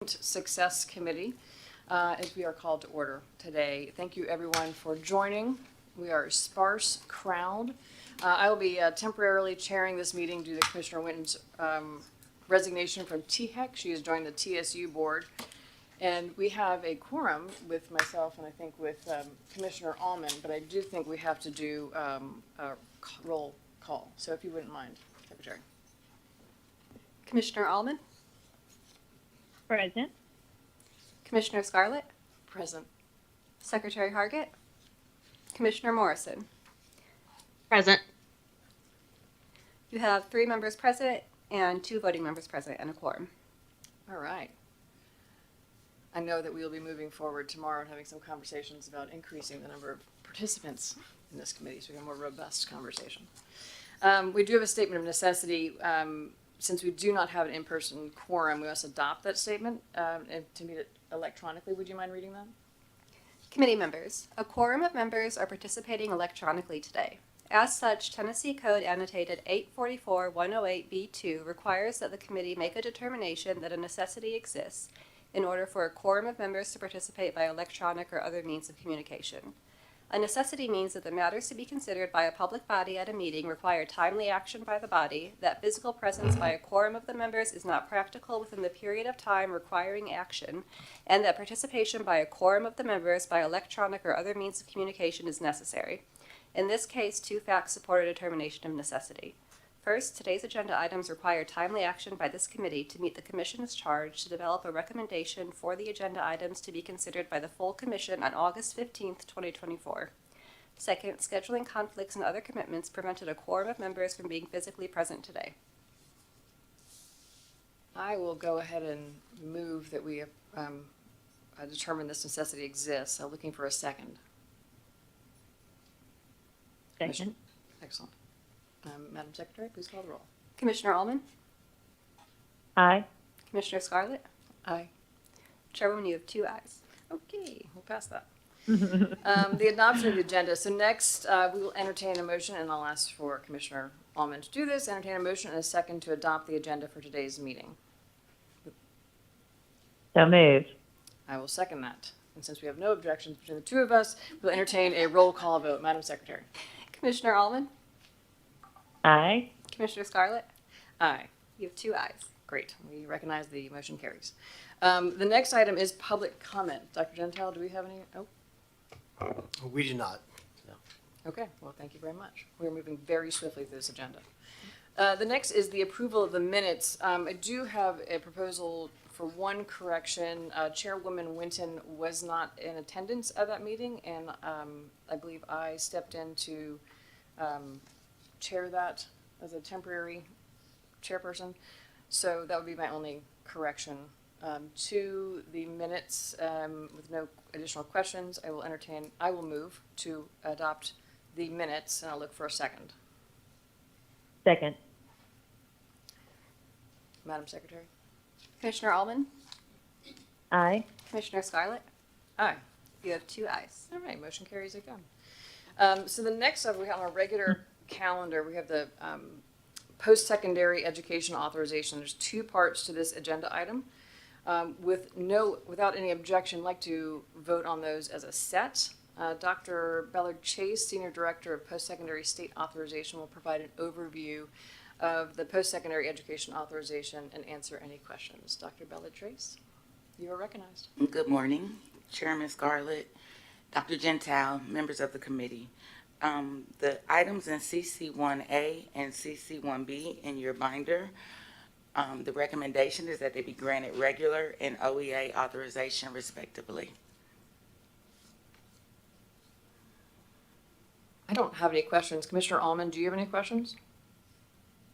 Success Committee, as we are called to order today. Thank you everyone for joining. We are a sparse crowd. I will be temporarily chairing this meeting due to Commissioner Winton's resignation from THEC. She has joined the TSU board. And we have a quorum with myself and I think with Commissioner Allman, but I do think we have to do a roll call. So if you wouldn't mind, Secretary. Commissioner Allman? Present. Commissioner Scarlett? Present. Secretary Hargett? Commissioner Morrison? Present. You have 3 members present and 2 voting members present and a quorum. All right. I know that we will be moving forward tomorrow and having some conversations about increasing the number of participants in this committee so we have a more robust conversation. We do have a statement of necessity. Since we do not have an in-person quorum, we must adopt that statement and to meet it electronically. Would you mind reading that? Committee members. A quorum of members are participating electronically today. As such, Tennessee Code annotated 844-108B2 requires that the committee make a determination that a necessity exists in order for a quorum of members to participate by electronic or other means of communication. A necessity means that the matters to be considered by a public body at a meeting require timely action by the body, that physical presence by a quorum of the members is not practical within the period of time requiring action, and that participation by a quorum of the members by electronic or other means of communication is necessary. In this case, 2 facts support a determination of necessity. First, today's agenda items require timely action by this committee to meet the Commission's charge to develop a recommendation for the agenda items to be considered by the full Commission on August 15th, 2024. Second, scheduling conflicts and other commitments prevented a quorum of members from being physically present today. I will go ahead and move that we determine this necessity exists. I'm looking for a second. Second. Excellent. Madam Secretary, please call the roll. Commissioner Allman? Aye. Commissioner Scarlett? Aye. Chairwoman, you have 2 ayes. Okay, we'll pass that. The adoption of the agenda. So next, we will entertain a motion, and I'll ask for Commissioner Allman to do this. Entertain a motion and a second to adopt the agenda for today's meeting. So moved. I will second that. And since we have no objections between the 2 of us, we'll entertain a roll call vote. Madam Secretary. Commissioner Allman? Aye. Commissioner Scarlett? Aye. You have 2 ayes. Great. We recognize the motion carries. The next item is public comment. Dr. Gentile, do we have any? Oh, We do not. No. okay. Well, thank you very much. We're moving very swiftly through this agenda. The next is the approval of the minutes. I do have a proposal for one correction. Chairwoman Winton was not in attendance at that meeting, and I believe I stepped in to chair that as a temporary chairperson. So that would be my only correction. To the minutes, with no additional questions, I will move to adopt the minutes, and I'll look for a second. Second. Madam Secretary? Commissioner Allman? Aye. Commissioner Scarlett? Aye. You have 2 ayes. All right, motion carries again. So the next up, we have on our regular calendar, we have the post-secondary education authorization. There's 2 parts to this agenda item. Without any objection, I'd like to vote on those as a set. Dr. Bellard Chase, Senior Director of Post-Secondary State Authorization, will provide an overview of the post-secondary education authorization and answer any questions. Dr. Bellard Chase, you are recognized. Good morning, Chairman Scarlett, Dr. Gentile, members of the committee. The items in CC1A and CC1B in your binder, the recommendation is that they be granted regular and OEA authorization respectively. I don't have any questions. Commissioner Allman, do you have any questions?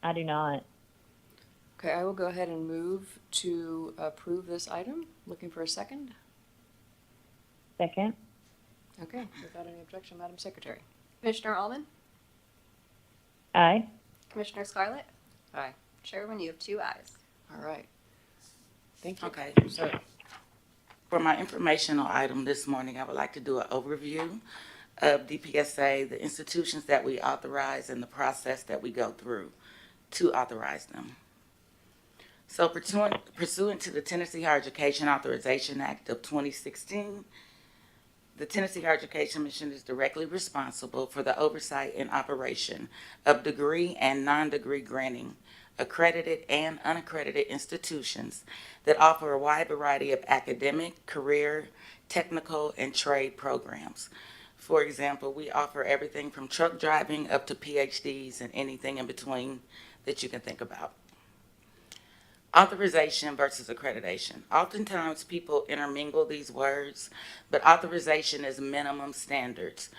I do not. Okay, I will go ahead and move to approve this item. Looking for a second. Second. Okay, without any objection, Madam Secretary. Commissioner Allman? Aye. Commissioner Scarlett? Aye. Chairwoman, you have 2 ayes. All right. Thank you. Okay. So, For my informational item this morning, I would like to do an overview of DPSA, the institutions that we authorize, and the process that we go through to authorize them. So pursuant to the Tennessee Higher Education Authorization Act of 2016, the Tennessee Higher Education Commission is directly responsible for the oversight and operation of degree and non-degree granting, accredited and unaccredited institutions that offer a wide variety of academic, career, technical, and trade programs. For example, we offer everything from truck driving up to PhDs and anything in between that you can think about. Authorization versus accreditation. Oftentimes people intermingle these words, but authorization is minimum standards.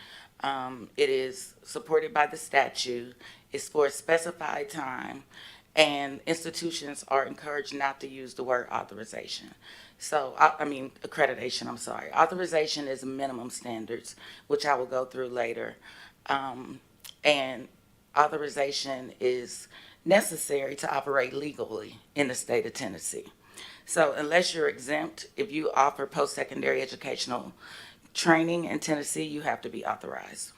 It is supported by the statute. It's for a specified time, and institutions are encouraged not to use the word authorization. So, accreditation, I'm sorry. Authorization is minimum standards, which I will go through later. And authorization is necessary to operate legally in the state of Tennessee. So unless you're exempt, if you offer post-secondary educational training in Tennessee, you have to be authorized.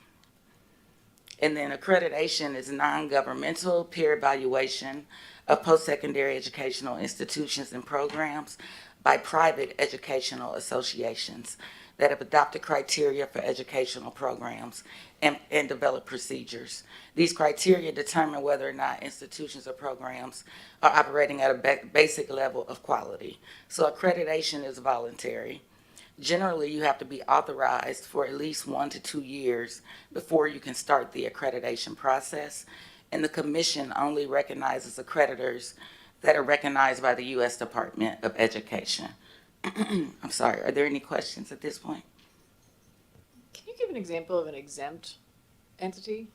And then accreditation is non-governmental peer evaluation of post-secondary educational institutions and programs by private educational associations that have adopted criteria for educational programs and develop procedures. These criteria determine whether or not institutions or programs are operating at a basic level of quality. So accreditation is voluntary. Generally, you have to be authorized for at least 1 to 2 years before you can start the accreditation process. And the commission only recognizes accreditors that are recognized by the U.S. Department of Education. I'm sorry, are there any questions at this point? Can you give an example of an exempt entity?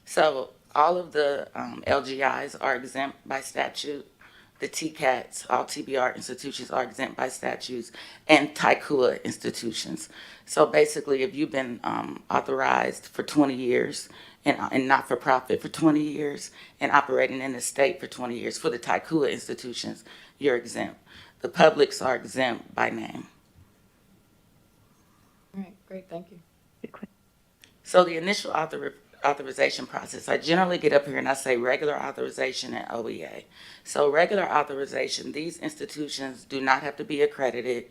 So all of the LGIs are exempt by statute. The TCATs, all TBR institutions are exempt by statutes, and TICUA institutions. So basically, if you've been authorized for 20 years and not-for-profit for 20 years and operating in the state for 20 years, for the TICUA institutions, you're exempt. The publics are exempt by name. All right, great, thank you. So the initial authorization process, I generally get up here and I say regular authorization and OEA. So regular authorization, these institutions do not have to be accredited.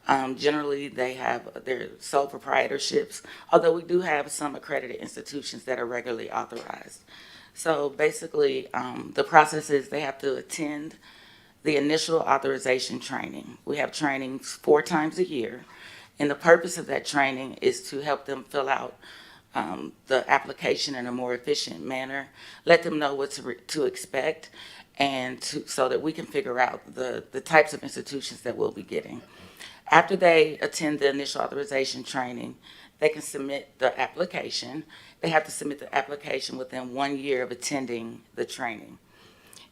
Generally, they have their sole proprietorships, although we do have some accredited institutions that are regularly authorized. So basically, the process is they have to attend the initial authorization training. We have trainings 4 times a year, and the purpose of that training is to help them fill out the application in a more efficient manner, let them know what to expect, and so that we can figure out the types of institutions that we'll be getting. After they attend the initial authorization training, they can submit the application. They have to submit the application within 1 year of attending the training.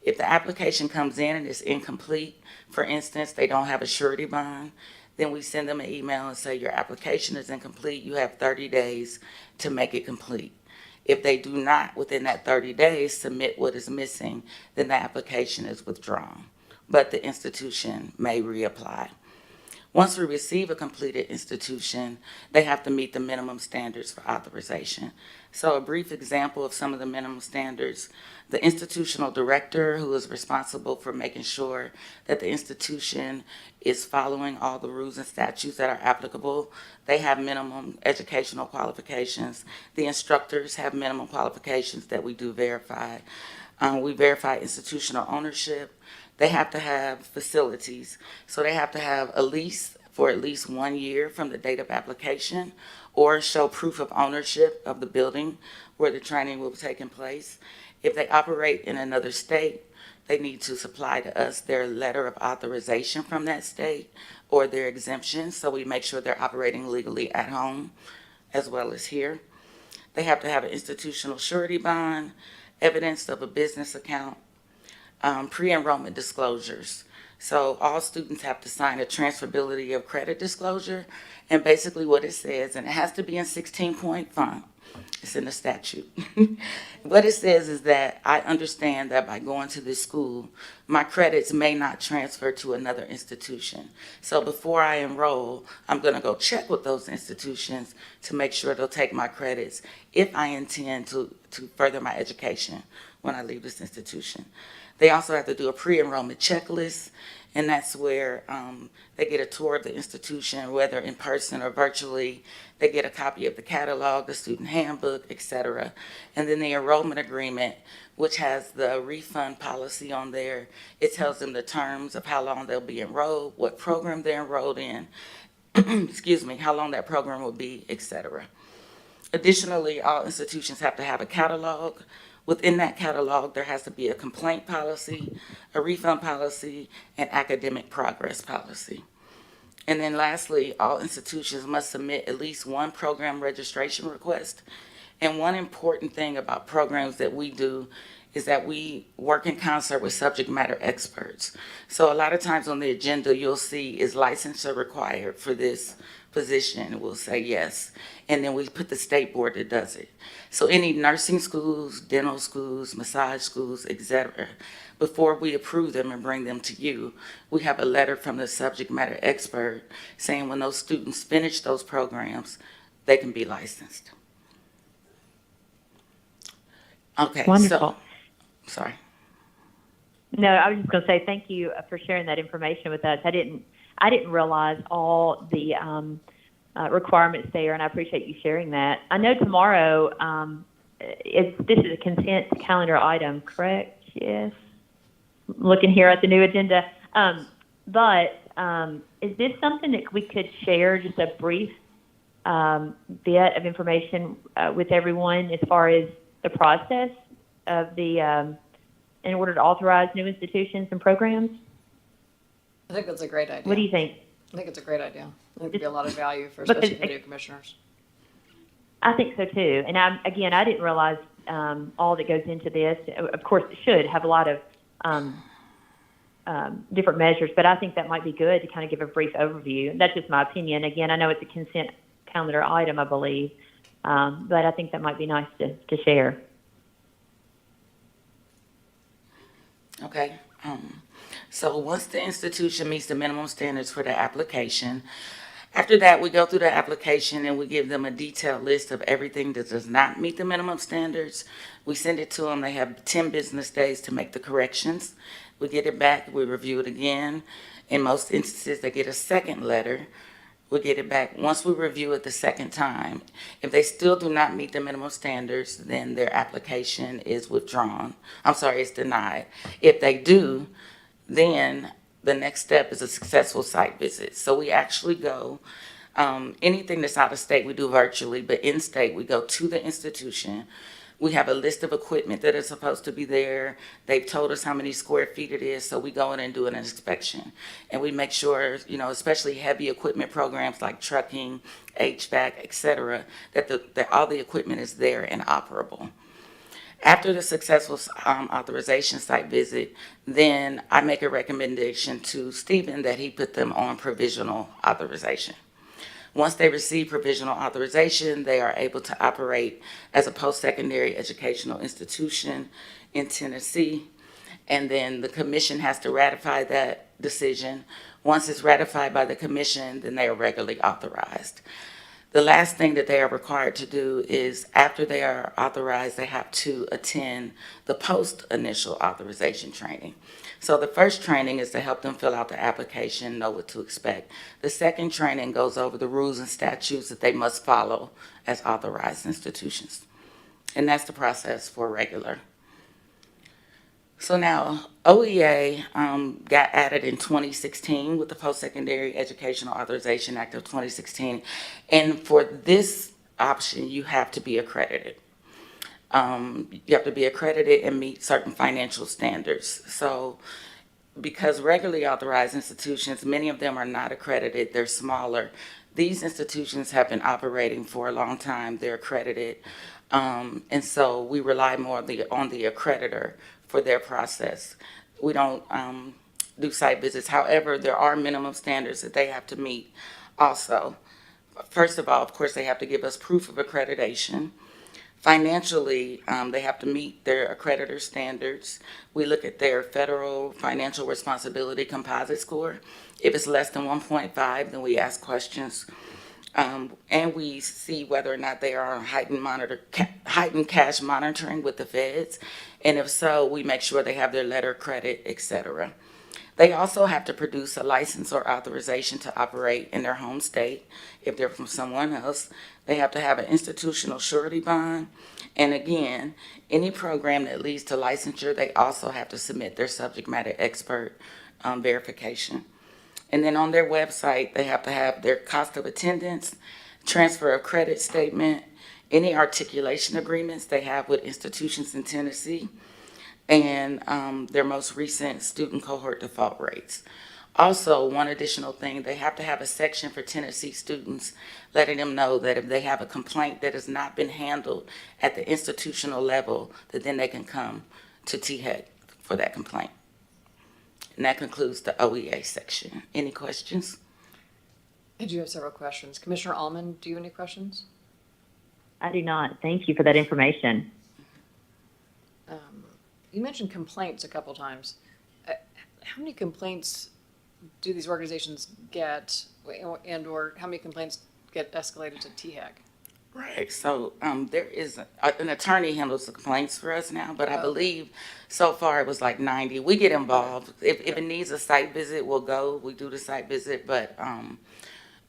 If the application comes in and it's incomplete, for instance, they don't have a surety bond, then we send them an email and say your application is incomplete. You have 30 days to make it complete. If they do not, within that 30 days, submit what is missing, then the application is withdrawn. But the institution may reapply. Once we receive a completed institution, they have to meet the minimum standards for authorization. So a brief example of some of the minimum standards: the institutional director, who is responsible for making sure that the institution is following all the rules and statutes that are applicable, they have minimum educational qualifications. The instructors have minimum qualifications that we do verify. We verify institutional ownership. They have to have facilities. So they have to have a lease for at least 1 year from the date of application, or show proof of ownership of the building where the training will be taking place. If they operate in another state, they need to supply to us their letter of authorization from that state or their exemption, so we make sure they're operating legally at home as well as here. They have to have an institutional surety bond, evidence of a business account, pre-enrollment disclosures. So all students have to sign a transferability of credit disclosure, and basically what it says, and it has to be in 16-point font, It's in the statute. What it says is that I understand that by going to this school, my credits may not transfer to another institution. So before I enroll, I'm going to go check with those institutions to make sure they'll take my credits if I intend to further my education when I leave this institution. They also have to do a pre-enrollment checklist, and that's where they get a tour of the institution, whether in person or virtually. They get a copy of the catalog, the student handbook, etc. And then the enrollment agreement, which has the refund policy on there. It tells them the terms of how long they'll be enrolled, what program they're enrolled in, excuse me, how long that program will be, etc. Additionally, all institutions have to have a catalog. Within that catalog, there has to be a complaint policy, a refund policy, and academic progress policy. And then lastly, all institutions must submit at least one program registration request. And one important thing about programs that we do is that we work in concert with subject matter experts. So a lot of times on the agenda, you'll see, is licensure required for this position? We'll say yes. And then we put the state board that does it. So any nursing schools, dental schools, massage schools, etc., before we approve them and bring them to you, we have a letter from the subject matter expert saying when those students finish those programs, they can be licensed. Okay, Wonderful. Sorry. No, I was just going to say thank you for sharing that information with us. I didn't realize all the requirements there, and I appreciate you sharing that. I know tomorrow this is a consent calendar item, correct? Yes. Looking here at the new agenda, but is this something that we could share, just a brief bit of information with everyone as far as the process of the in order to authorize new institutions and programs? I think that's a great idea. What do you think? I think it's a great idea. I think there'd be a lot of value for Because especially committee commissioners. I think so too. And I didn't realize all that goes into this. Of course, it should have a lot of different measures, but I think that might be good to kind of give a brief overview. That's just my opinion. Again, I know it's a consent calendar item, I believe, but I think that might be nice to share. Okay. So once the institution meets the minimum standards for the application, after that, we go through the application and we give them a detailed list of everything that does not meet the minimum standards. We send it to them. They have 10 business days to make the corrections. We get it back. We review it again. In most instances, they get a second letter. We get it back. Once we review it the second time, if they still do not meet the minimum standards, then their application is withdrawn. It's denied. If they do, then the next step is a successful site visit. So we actually go, anything that's out of state we do virtually, but in state we go to the institution. We have a list of equipment that is supposed to be there. They've told us how many square feet it is, so we go in and do an inspection. And we make sure, especially heavy equipment programs like trucking, HVAC, et cetera, that all the equipment is there and operable. After the successful authorization site visit, then I make a recommendation to Stephen that he put them on provisional authorization. Once they receive provisional authorization, they are able to operate as a post-secondary educational institution in Tennessee. And then the commission has to ratify that decision. Once it's ratified by the commission, then they are regularly authorized. The last thing that they are required to do is after they are authorized, they have to attend the post-initial authorization training. So the first training is to help them fill out the application, know what to expect. The second training goes over the rules and statutes that they must follow as authorized institutions. And that's the process for regular. So now, OEA got added in 2016 with the Post-Secondary Educational Authorization Act of 2016. And for this option, you have to be accredited. You have to be accredited and meet certain financial standards. So because regularly authorized institutions, many of them are not accredited, they're smaller. These institutions have been operating for a long time, they're accredited. And so we rely more on the accreditor for their process. We don't do site visits. However, there are minimum standards that they have to meet also. First of all, of course, they have to give us proof of accreditation. Financially, they have to meet their accreditor standards. We look at their federal financial responsibility composite score. If it's less than 1.5, then we ask questions. And we see whether or not they are on heightened cash monitoring with the feds. And if so, we make sure they have their letter of credit, et cetera. They also have to produce a license or authorization to operate in their home state if they're from someone else. They have to have an institutional surety bond. And again, any program that leads to licensure, they also have to submit their subject matter expert verification. And then on their website, they have to have their cost of attendance, transfer of credit statement, any articulation agreements they have with institutions in Tennessee, and their most recent student cohort default rates. Also, one additional thing, they have to have a section for Tennessee students letting them know that if they have a complaint that has not been handled at the institutional level, that then they can come to THEC for that complaint. And that concludes the OEA section. Any questions? I do have several questions. Commissioner Allman, do you have any questions? I do not. Thank you for that information. You mentioned complaints a couple times. How many complaints do these organizations get, and or how many complaints get escalated to THEC? Right, so there is an attorney handles the complaints for us now, but I believe so far it was like 90. We get involved. If it needs a site visit, we'll go. We do the site visit, but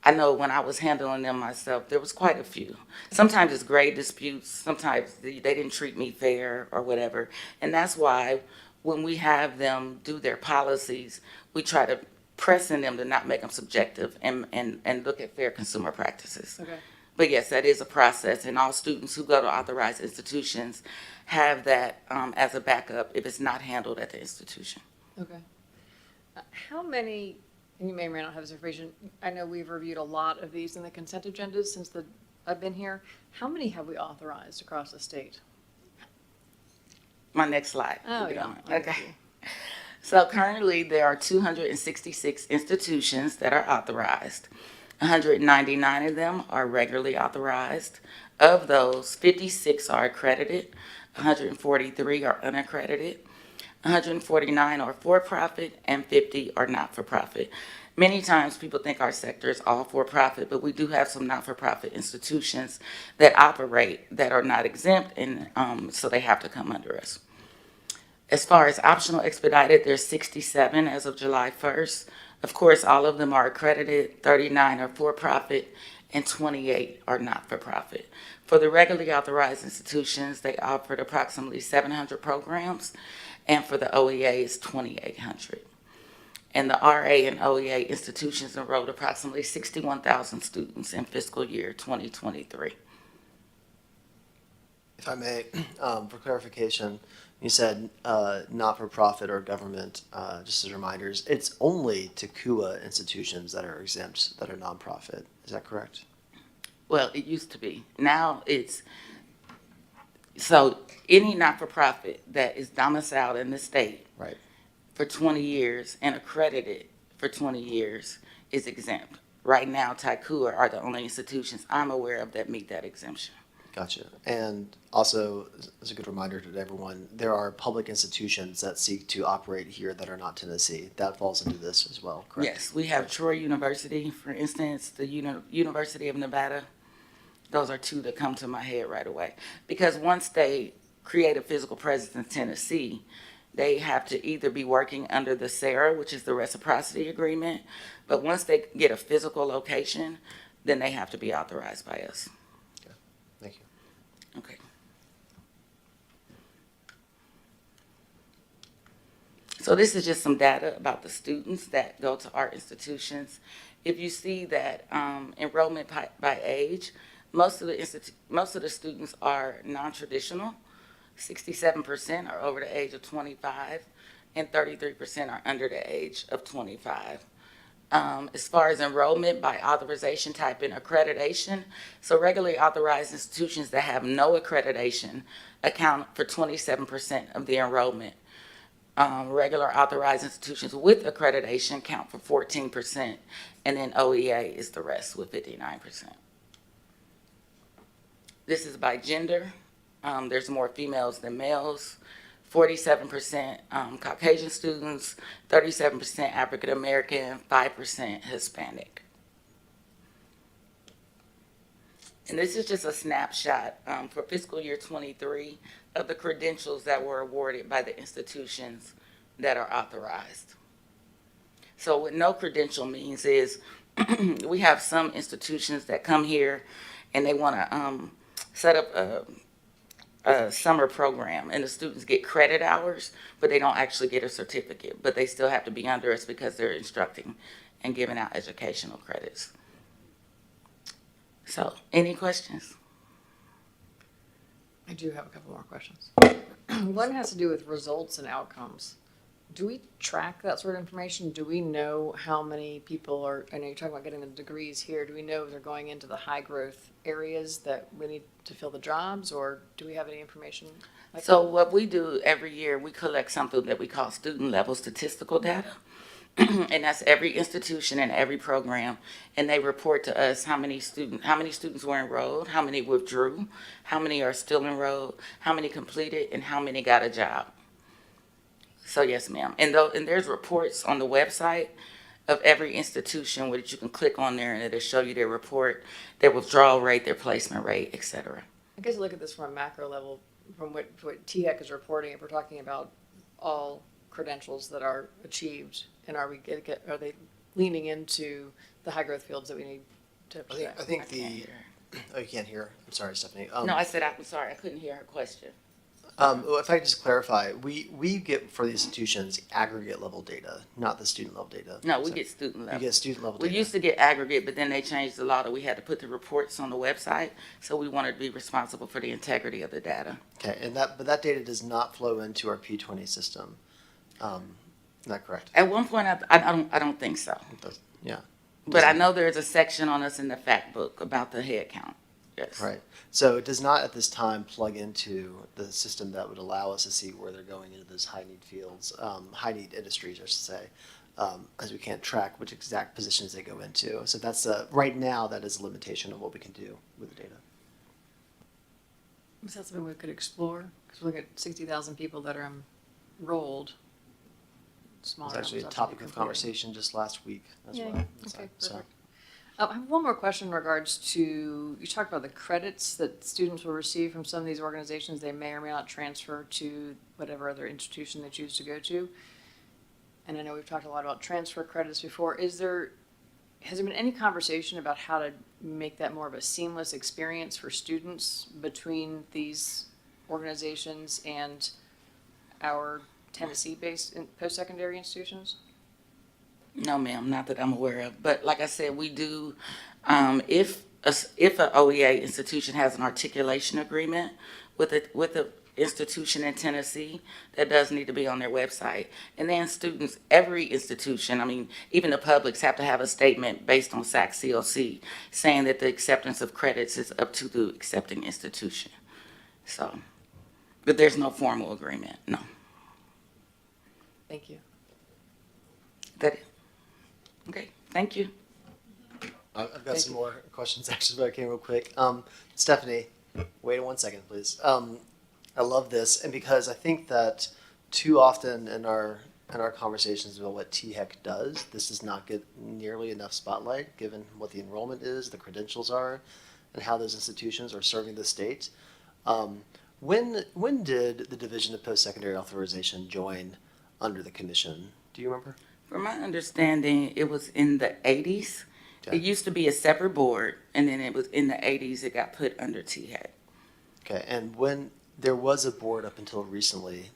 I know when I was handling them myself, there was quite a few. Sometimes it's grade disputes. Sometimes they didn't treat me fair or whatever. And that's why when we have them do their policies, we try to press in them to not make them subjective and look at fair consumer practices. Okay. But yes, that is a process, and all students who go to authorized institutions have that as a backup if it's not handled at the institution. Okay. How many, and you may or may not have this information, I know we've reviewed a lot of these in the consent agendas since I've been here. How many have we authorized across the state? My next slide. Oh, Keep it yeah. on. Okay. So currently, there are 266 institutions that are authorized. 199 of them are regularly authorized. Of those, 56 are accredited, 143 are unaccredited, 149 are for-profit, and 50 are not-for-profit. Many times people think our sector is all for-profit, but we do have some not-for-profit institutions that operate that are not exempt, and so they have to come under us. As far as optional expedited, there's 67 as of July 1st. Of course, all of them are accredited, 39 are for-profit, and 28 are not-for-profit. For the regularly authorized institutions, they offered approximately 700 programs, and for the OEA, it's 2,800. And the RA and OEA institutions enrolled approximately 61,000 students in fiscal year 2023. If I may, for clarification, you said not-for-profit or government, just as reminders, it's only TCUA institutions that are exempt, that are nonprofit. Is that correct? Well, it used to be. Now it's, so any not-for-profit that is domiciled in the state Right. for 20 years and accredited for 20 years is exempt. Right now, TCUA are the only institutions I'm aware of that meet that exemption. Gotcha. And also, as a good reminder to everyone, there are public institutions that seek to operate here that are not Tennessee. That falls into this as well, correct? Yes, we have Troy University, for instance, the University of Nevada. Those are two that come to my head right away. Because once they create a physical presence in Tennessee, they have to either be working under the SARA, which is the reciprocity agreement, but once they get a physical location, then they have to be authorized by us. Thank you. Okay. So this is just some data about the students that go to our institutions. If you see that enrollment by age, most of the students are non-traditional. 67% are over the age of 25, and 33% are under the age of 25. As far as enrollment by authorization type and accreditation, so regularly authorized institutions that have no accreditation account for 27% of the enrollment. Regular authorized institutions with accreditation count for 14%, and then OEA is the rest with 59%. This is by gender There's more females than males. 47% Caucasian students, 37% African American, 5% Hispanic. And this is just a snapshot for fiscal year 23 of the credentials that were awarded by the institutions that are authorized. So what no credential means is we have some institutions that come here and they want to set up a summer program, and the students get credit hours, but they don't actually get a certificate, but they still have to be under us because they're instructing and giving out educational credits. So, any questions? I do have a couple more questions. One has to do with results and outcomes. Do we track that sort of information? Do we know how many people are, I know you're talking about getting the degrees here, do we know if they're going into the high growth areas that we need to fill the jobs, or do we have any information like So what we do every year, we collect something that we call student level statistical data. And that's every institution and every program, and they report to us how many students were enrolled, how many withdrew, how many are still enrolled, how many completed, and how many got a job. So yes, ma'am. And there's reports on the website of every institution which you can click on there, and it'll show you their report, their withdrawal rate, their placement rate, etc. I guess look at this from a macro level, from what THEC is reporting, if we're talking about all credentials that are achieved, and are they leaning into the high growth fields that we need to protect? I think oh, you can't hear. I'm sorry, Stephanie. No, I said I'm sorry, I couldn't hear her question. Well, if I could just clarify, we get for the institutions aggregate level data, not the student level data. No, we So get student level. You get student level We data. used to get aggregate, but then they changed the law that we had to put the reports on the website, so we wanted to be responsible for the integrity of the data. Okay, but that data does not flow into our P20 system. Is that correct? At one point, I don't think so. It does, yeah. But I know there's a section on us in the fact book about the head count. Yes. Right. So it does not at this time plug into the system that would allow us to see where they're going into those high need fields, high need industries, I should say, as we can't track which exact positions they go into. So that's right now that is a limitation of what we can do with the data. Is that something we could explore? Because we look at 60,000 people that are enrolled. It was actually a topic of conversation just last week as well. Okay, So, perfect. I have one more question in regards to, you talked about the credits that students will receive from some of these organizations. They may or may not transfer to whatever other institution they choose to go to. And I know we've talked a lot about transfer credits before. Has there been any conversation about how to make that more of a seamless experience for students between these organizations and our Tennessee-based post-secondary institutions? No, ma'am, not that I'm aware of. But like I said, we do, if an OEA institution has an articulation agreement with a institution in Tennessee, that does need to be on their website. And then students, every institution, I mean, even the publics have to have a statement based on SAC COC saying that the acceptance of credits is up to the accepting institution. So, but there's no formal agreement, no. Thank you. That it? Okay, thank you. I've got some more questions actually, but I came real quick. Stephanie, wait 1 second, please. I love this, and because I think that too often in our conversations about what THEC does, this does not get nearly enough spotlight, given what the enrollment is, the credentials are, and how those institutions are serving the state. When did the Division of Post-Secondary Authorization join under the commission? Do you remember? From my understanding, it was in the 80s. Okay. It used to be a separate board, and then it was in the 80s it got put under THEC. Okay, and when there was a board up until recently,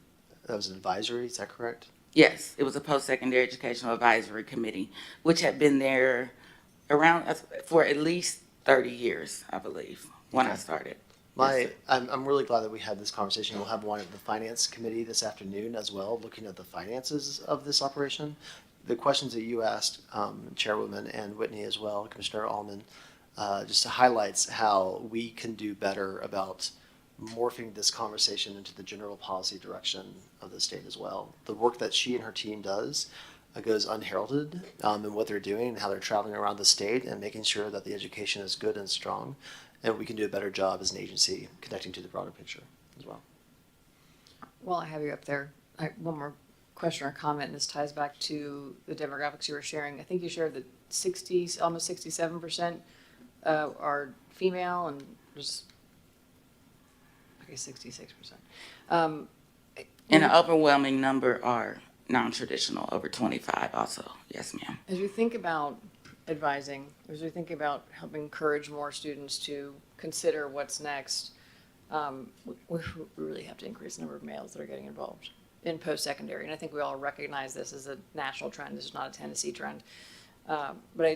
that was an advisory, is that correct? Yes, it was a post-secondary educational advisory committee, which had been there around for at least 30 years, I believe, when I started. Yes, sir. I'm really glad that we had this conversation. We'll have one at the finance committee this afternoon as well, looking at the finances of this operation. The questions that you asked, Chairwoman and Whitney as well, Commissioner Allman, just highlights how we can do better about morphing this conversation into the general policy direction of the state as well. The work that she and her team does goes unheralded in what they're doing and how they're traveling around the state and making sure that the education is good and strong. and we can do a better job as an agency connecting to the broader picture as well. While I have you up there, one more question or comment, and this ties back to the demographics you were sharing. I think you shared that almost 67% are female, and just, okay, 66%. And an overwhelming number are non-traditional, over 25 also. Yes, ma'am. As we think about advising, as we think about helping encourage more students to consider what's next, we really have to increase the number of males that are getting involved in post-secondary. And I think we all recognize this as a national trend. This is not a Tennessee trend. But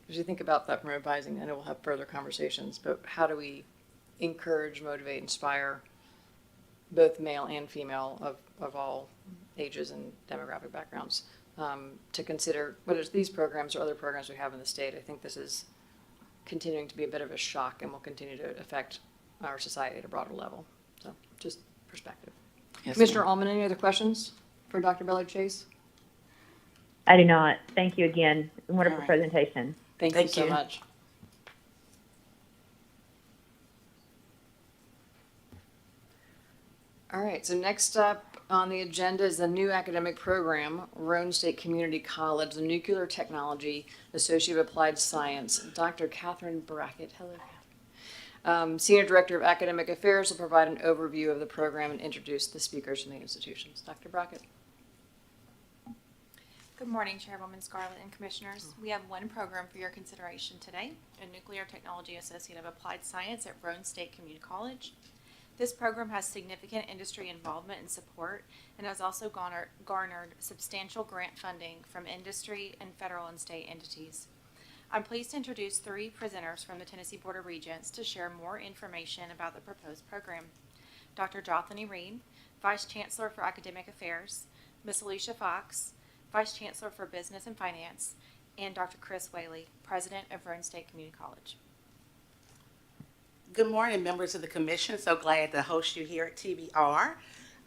as you think about that from advising, I know we'll have further conversations, but how do we encourage, motivate, inspire both male and female of all ages and demographic backgrounds to consider whether it's these programs or other programs we have in the state? I think this is continuing to be a bit of a shock and will continue to affect our society at a broader level. So just perspective. Yes, Commissioner ma'am. Allman, any other questions for Dr. Bellard Chase? I do not. Thank you again. Wonderful All right. presentation. Thank you so much. All right, so next up on the agenda is the new academic program, Roane State Community College, the Nuclear Technology Associate of Applied Science. Dr. Catherine Brackett, hello. Senior Director of Academic Affairs, will provide an overview of the program and introduce the speakers from the institutions. Dr. Brackett. Good morning, Chairwoman Scarlett and Commissioners. We have one program for your consideration today, a Nuclear Technology Associate of Applied Science at Roane State Community College. This program has significant industry involvement and support and has also garnered substantial grant funding from industry and federal and state entities. I'm pleased to introduce three presenters from the Tennessee Board of Regents to share more information about the proposed program. Dr. Jothany Reed, Vice Chancellor for Academic Affairs, Ms. Alicia Fox, Vice Chancellor for Business and Finance, and Dr. Chris Whaley, President of Roane State Community College. Good morning, members of the commission. So glad to host you here at TBR.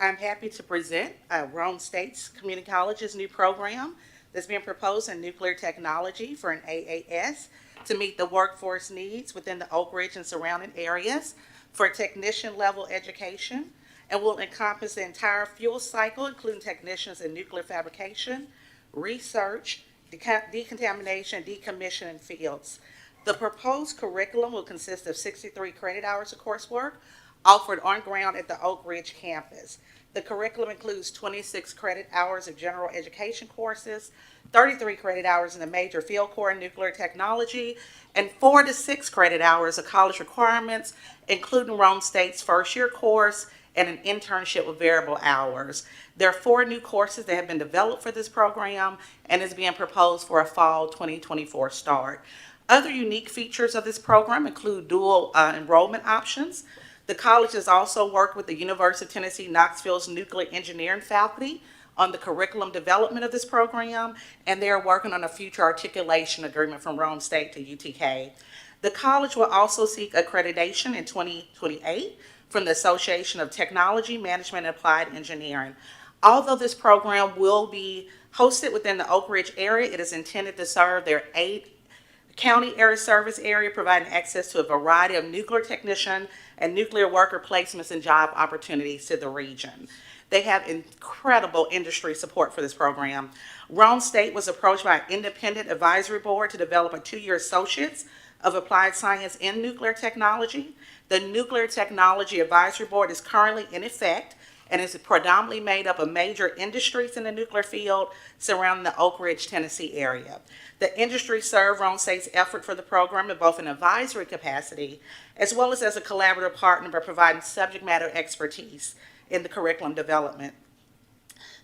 I'm happy to present Roane State Community College's new program that's being proposed in nuclear technology for an AAS to meet the workforce needs within the Oak Ridge and surrounding areas for technician level education, and will encompass the entire fuel cycle, including technicians in nuclear fabrication, research, decontamination, decommissioning fields. The proposed curriculum will consist of 63 credit hours of coursework offered on ground at the Oak Ridge campus. The curriculum includes 26 credit hours of general education courses, 33 credit hours in the major field core in nuclear technology, and 4 to 6 credit hours of college requirements, including Roane State's first year course and an internship with variable hours. There are 4 new courses that have been developed for this program and is being proposed for a fall 2024 start. Other unique features of this program include dual enrollment options. The college has also worked with the University of Tennessee Knoxville's nuclear engineering faculty on the curriculum development of this program, and they are working on a future articulation agreement from Roane State to UTK. The college will also seek accreditation in 2028 from the Association of Technology, Management, and Applied Engineering. Although this program will be hosted within the Oak Ridge area, it is intended to serve their 8 county area service area, providing access to a variety of nuclear technician and nuclear worker placements and job opportunities to the region. They have incredible industry support for this program. Roane State was approached by an independent advisory board to develop a 2-year associates of applied science in nuclear technology. The Nuclear Technology Advisory Board is currently in effect and is predominantly made up of major industries in the nuclear field surrounding the Oak Ridge, Tennessee area. The industry served Roane State's effort for the program in both an advisory capacity as well as a collaborative partner by providing subject matter expertise in the curriculum development.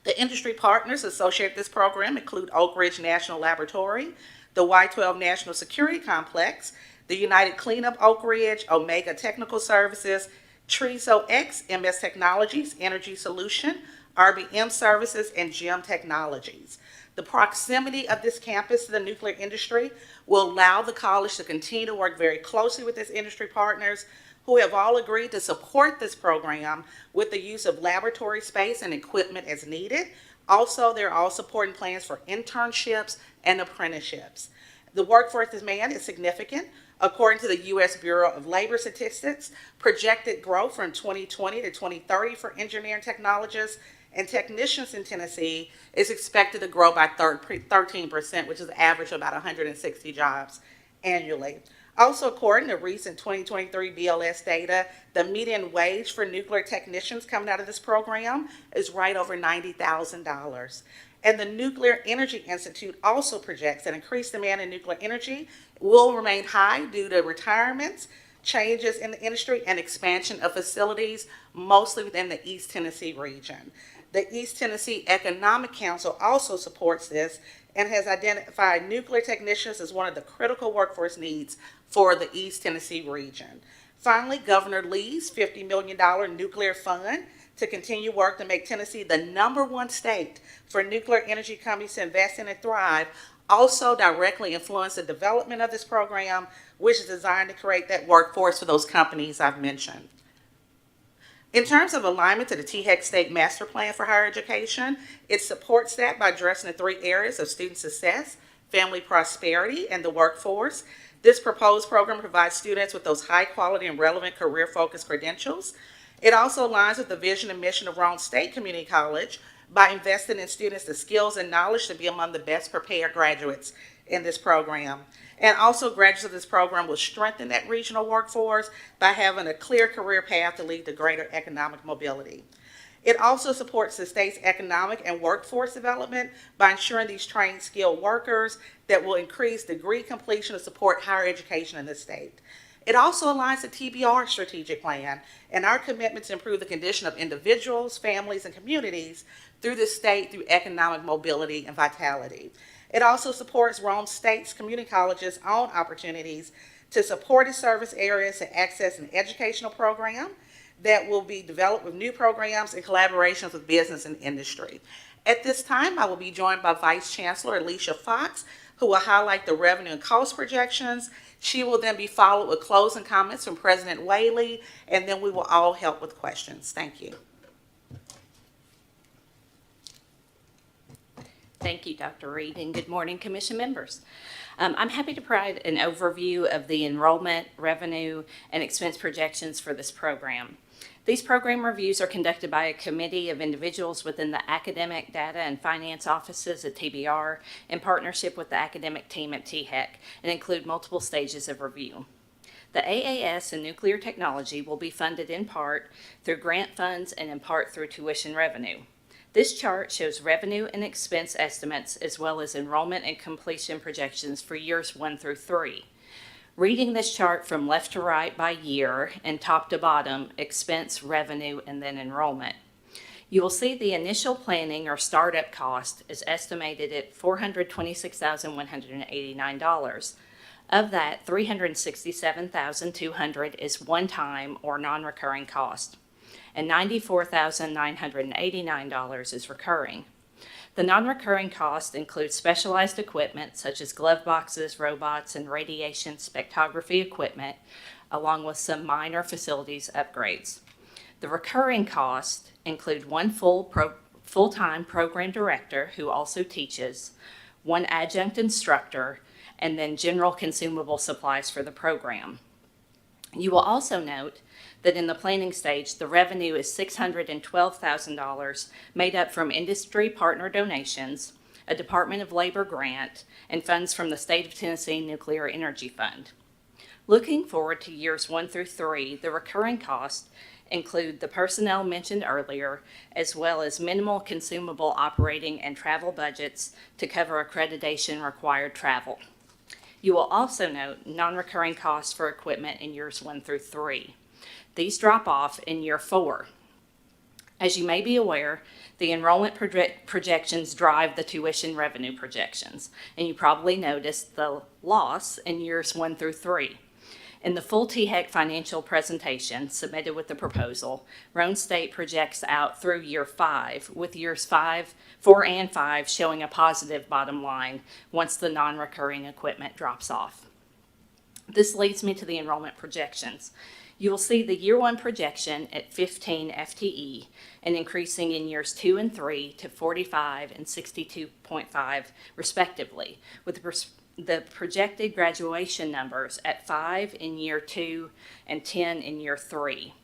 The industry partners associated with this program include Oak Ridge National Laboratory, the Y-12 National Security Complex, the United Cleanup Oak Ridge, Omega Technical Services, Trizo X, MS Technologies, Energy Solution, RBM Services, and GEM Technologies. The proximity of this campus to the nuclear industry will allow the college to continue to work very closely with its industry partners who have all agreed to support this program with the use of laboratory space and equipment as needed. Also, they're all supporting plans for internships and apprenticeships. The workforce demand is significant, According to the U.S. Bureau of Labor Statistics, projected growth from 2020 to 2030 for engineering technologists and technicians in Tennessee is expected to grow by 13%, which is an average of about 160 jobs annually. Also, according to recent 2023 BLS data, the median wage for nuclear technicians coming out of this program is right over $90,000. And the Nuclear Energy Institute also projects that increased demand in nuclear energy will remain high due to retirements, changes in the industry, and expansion of facilities, mostly within the East Tennessee region. The East Tennessee Economic Council also supports this and has identified nuclear technicians as one of the critical workforce needs for the East Tennessee region. Finally, Governor Lee's $50 million nuclear fund to continue work to make Tennessee the #1 state for nuclear energy companies to invest in and thrive also directly influence the development of this program, which is designed to create that workforce for those companies I've mentioned. In terms of alignment to the THEC State Master Plan for Higher Education, it supports that by addressing the 3 areas of student success, family prosperity, and the workforce. This proposed program provides students with those high quality and relevant career-focused credentials. It also aligns with the vision and mission of Rome State Community College by investing in students the skills and knowledge to be among the best prepared graduates in this program. And also, graduates of this program will strengthen that regional workforce by having a clear career path to lead to greater economic mobility. It also supports the state's economic and workforce development by ensuring these trained skilled workers that will increase degree completion to support higher education in the state. It also aligns the TBR strategic plan and our commitment to improve the condition of individuals, families, and communities through the state through economic mobility and vitality. It also supports Rome State's community colleges' own opportunities to support its service areas to access an educational program that will be developed with new programs in collaborations with business and industry. At this time, I will be joined by Vice Chancellor Alicia Fox, who will highlight the revenue and cost projections. She will then be followed with closing comments from President Whaley, and then we will all help with questions. Thank you. Thank you, Dr. Reed, and good morning, Commission members. I'm happy to provide an overview of the enrollment, revenue, and expense projections for this program. These program reviews are conducted by a committee of individuals within the academic, data, and finance offices at TBR in partnership with the academic team at THEC and include multiple stages of review. The AAS in nuclear technology will be funded in part through grant funds and in part through tuition revenue. This chart shows revenue and expense estimates as well as enrollment and completion projections for years 1 through 3. Reading this chart from left to right by year and top to bottom, expense, revenue, and then enrollment, you will see the initial planning or startup cost is estimated at $426,189. Of that, $367,200 is one-time or non-recurring cost, and $94,989 is recurring. The non-recurring costs include specialized equipment such as glove boxes, robots, and radiation spectrography equipment, along with some minor facilities upgrades. The recurring costs include one full-time program director who also teaches, one adjunct instructor, and then general consumable supplies for the program. You will also note that in the planning stage, the revenue is $612,000 made up from industry partner donations, a Department of Labor grant, and funds from the State of Tennessee Nuclear Energy Fund. Looking forward to years 1 through 3, the recurring costs include the personnel mentioned earlier, as well as minimal consumable operating and travel budgets to cover accreditation required travel. You will also note non-recurring costs for equipment in years 1 through 3. These drop off in year 4. As you may be aware, the enrollment projections drive the tuition revenue projections, and you probably noticed the loss in years 1 through 3. In the full THEC financial presentation submitted with the proposal, Roane State projects out through year 5, with years 4 and 5 showing a positive bottom line once the non-recurring equipment drops off. This leads me to the enrollment projections. You will see the year 1 projection at 15 FTE and increasing in years 2 and 3 to 45 and 62.5 respectively, with the projected graduation numbers at 5 in year 2 and 10 in year 3.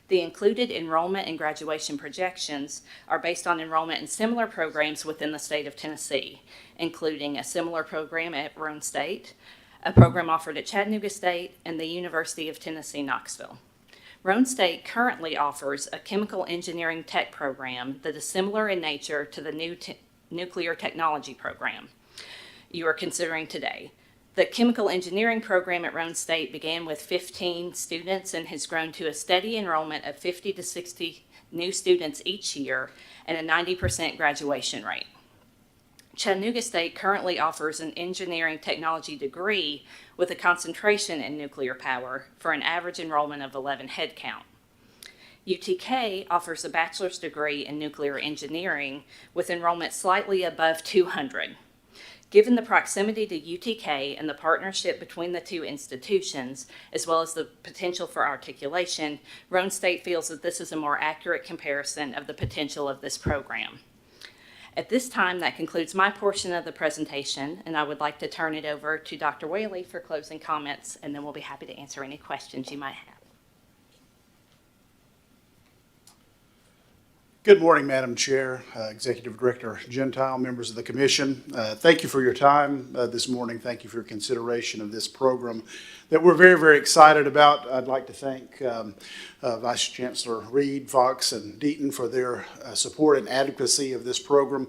The included enrollment and graduation projections are based on enrollment in similar programs within the state of Tennessee, including a similar program at Roane State, a program offered at Chattanooga State, and the University of Tennessee, Knoxville. Roane State currently offers a chemical engineering tech program that is similar in nature to the new nuclear technology program you are considering today. The chemical engineering program at Roane State began with 15 students and has grown to a steady enrollment of 50 to 60 new students each year and a 90% graduation rate. Chattanooga State currently offers an engineering technology degree with a concentration in nuclear power for an average enrollment of 11 headcount. UTK offers a bachelor's degree in nuclear engineering with enrollment slightly above 200. Given the proximity to UTK and the partnership between the two institutions, as well as the potential for articulation, Roane State feels that this is a more accurate comparison of the potential of this program. At this time, that concludes my portion of the presentation, and I would like to turn it over to Dr. Whaley for closing comments, and then we'll be happy to answer any questions you might have. Good morning, Madam Chair, Executive Director Gentile, members of the Commission. Thank you for your time this morning. Thank you for your consideration of this program that we're very, very excited about. I'd like to thank Vice Chancellor Reed, Fox, and Deaton for their support and advocacy of this program.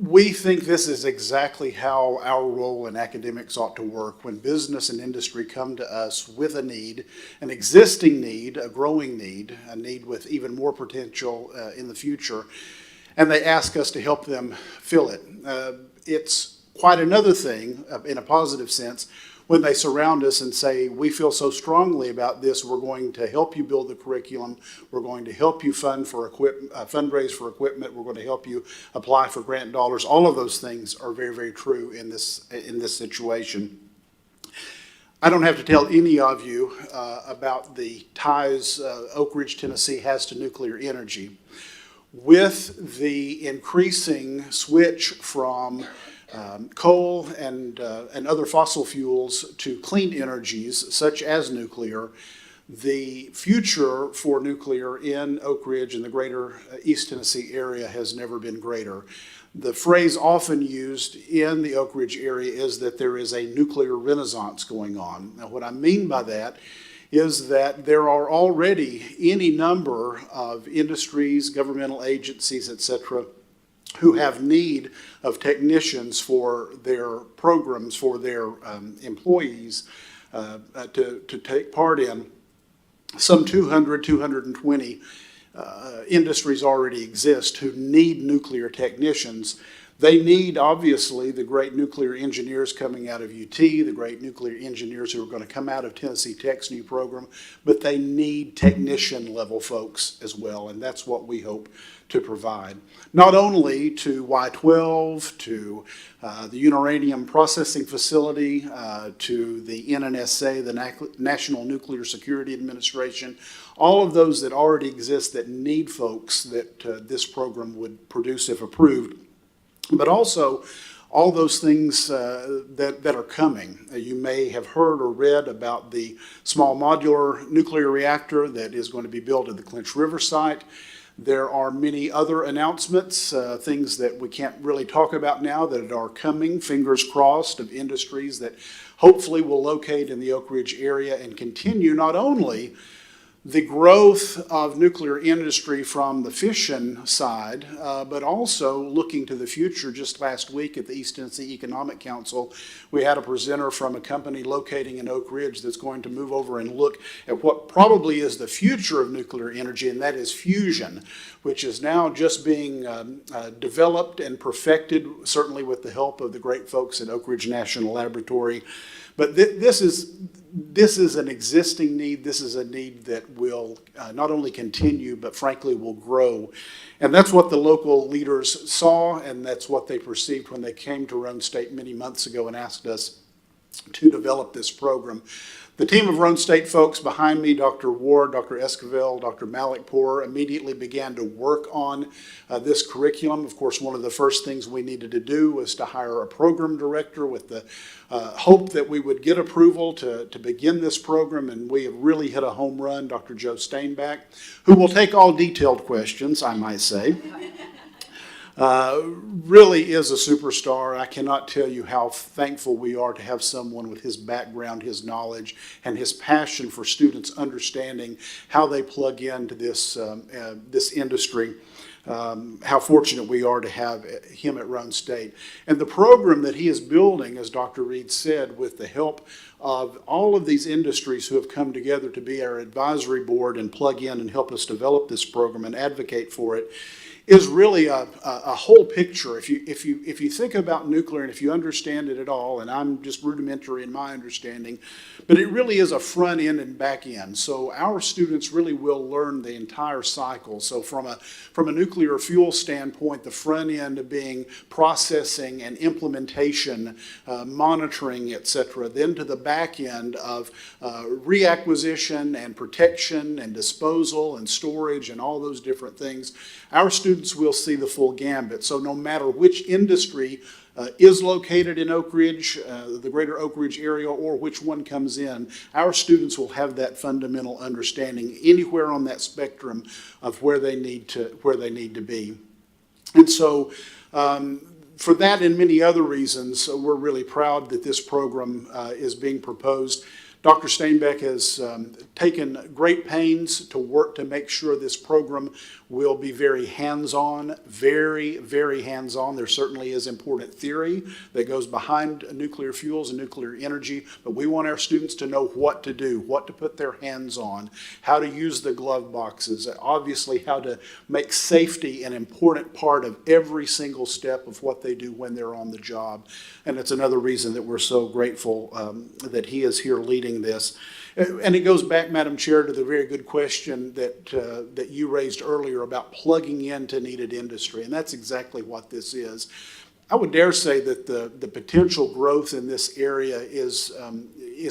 We think this is exactly how our role in academics ought to work. When business and industry come to us with a need, an existing need, a growing need, a need with even more potential in the future, and they ask us to help them fill it. It's quite another thing, in a positive sense, when they surround us and say, we feel so strongly about this, we're going to help you build the curriculum, we're going to help you fundraise for equipment, we're going to help you apply for grant dollars. All of those things are very, very true in this situation. I don't have to tell any of you about the ties Oak Ridge, Tennessee has to nuclear energy. With the increasing switch from coal and other fossil fuels to clean energies such as nuclear, the future for nuclear in Oak Ridge and the greater East Tennessee area has never been greater. The phrase often used in the Oak Ridge area is that there is a nuclear renaissance going on. Now, what I mean by that is that there are already any number of industries, governmental agencies, etc., who have need of technicians for their programs, for their employees to take part in. Some 220 industries already exist who need nuclear technicians. They need, obviously, the great nuclear engineers coming out of UT, the great nuclear engineers who are going to come out of Tennessee Tech's new program, but they need technician-level folks as well, and that's what we hope to provide. Not only to Y-12, to the uranium processing facility, to the NNSA, the National Nuclear Security Administration, all of those that already exist that need folks that this program would produce if approved, but also all those things that are coming. You may have heard or read about the small modular nuclear reactor that is going to be built at the Clinch River site. There are many other announcements, things that we can't really talk about now that are coming, fingers crossed, of industries that hopefully will locate in the Oak Ridge area and continue not only the growth of nuclear industry from the fission side, but also looking to the future. Just last week at the East Tennessee Economic Council, we had a presenter from a company locating in Oak Ridge that's going to move over and look at what probably is the future of nuclear energy, and that is fusion, which is now just being developed and perfected, certainly with the help of the great folks at Oak Ridge National Laboratory. But this is an existing need. This is a need that will not only continue, but frankly will grow. And that's what the local leaders saw, and that's what they perceived when they came to Roane State many months ago and asked us to develop this program. The team of Roan State folks behind me, Dr. Ward, Dr. Esquivel, Dr. Malikpour, immediately began to work on this curriculum. Of course, one of the first things we needed to do was to hire a program director with the hope that we would get approval to begin this program, and we have really hit a home run. Dr. Joe Stainback, who will take all detailed questions, I might say. Really is a superstar. I cannot tell you how thankful we are to have someone with his background, his knowledge, and his passion for students understanding how they plug into this, this industry. How fortunate we are to have him at Roan State. And the program that he is building, as Dr. Reed said, with the help of all of these industries who have come together to be our advisory board and plug in and help us develop this program and advocate for it, is really a whole picture. If you think about nuclear and if you understand it at all, and I'm just rudimentary in my understanding, but it really is a front end and back end. So our students really will learn the entire cycle. So from a nuclear fuel standpoint, the front end being processing and implementation, monitoring, et cetera, then to the back end of reacquisition and protection and disposal and storage and all those different things. Our students will see the full gambit. So no matter which industry is located in Oak Ridge, the greater Oak Ridge area, or which one comes in, our students will have that fundamental understanding anywhere on that spectrum of where they need to be. And so for that and many other reasons, we're really proud that this program is being proposed. Dr. Stainbeck has taken great pains to work to make sure this program will be very hands-on, very, very hands-on. There certainly is important theory that goes behind nuclear fuels and nuclear energy, but we want our students to know what to do, what to put their hands on, how to use the glove boxes, obviously how to make safety an important part of every single step of what they do when they're on the job. And it's another reason that we're so grateful that he is here leading this. And it goes back, Madam Chair, to the very good question that you raised earlier about plugging into needed industry, and that's exactly what this is. I would dare say that the potential growth in this area is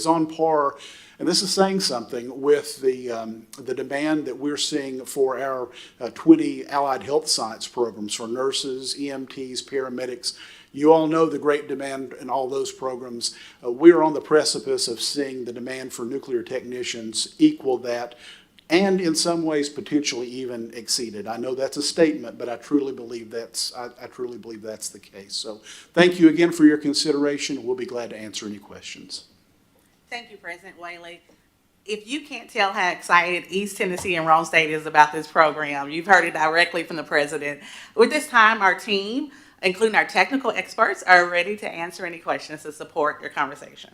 on par, and this is saying something, with the demand that we're seeing for our 20 allied health science programs for nurses, EMTs, paramedics. You all know the great demand in all those programs. We're on the precipice of seeing the demand for nuclear technicians equal that, and in some ways potentially even exceed it. I know that's a statement, but I truly believe that's the case. So thank you again for your consideration. We'll be glad to answer any questions. Thank you, President Whaley. If you can't tell how excited East Tennessee and Roan State is about this program, you've heard it directly from the president. With this time, our team, including our technical experts, are ready to answer any questions to support your conversation.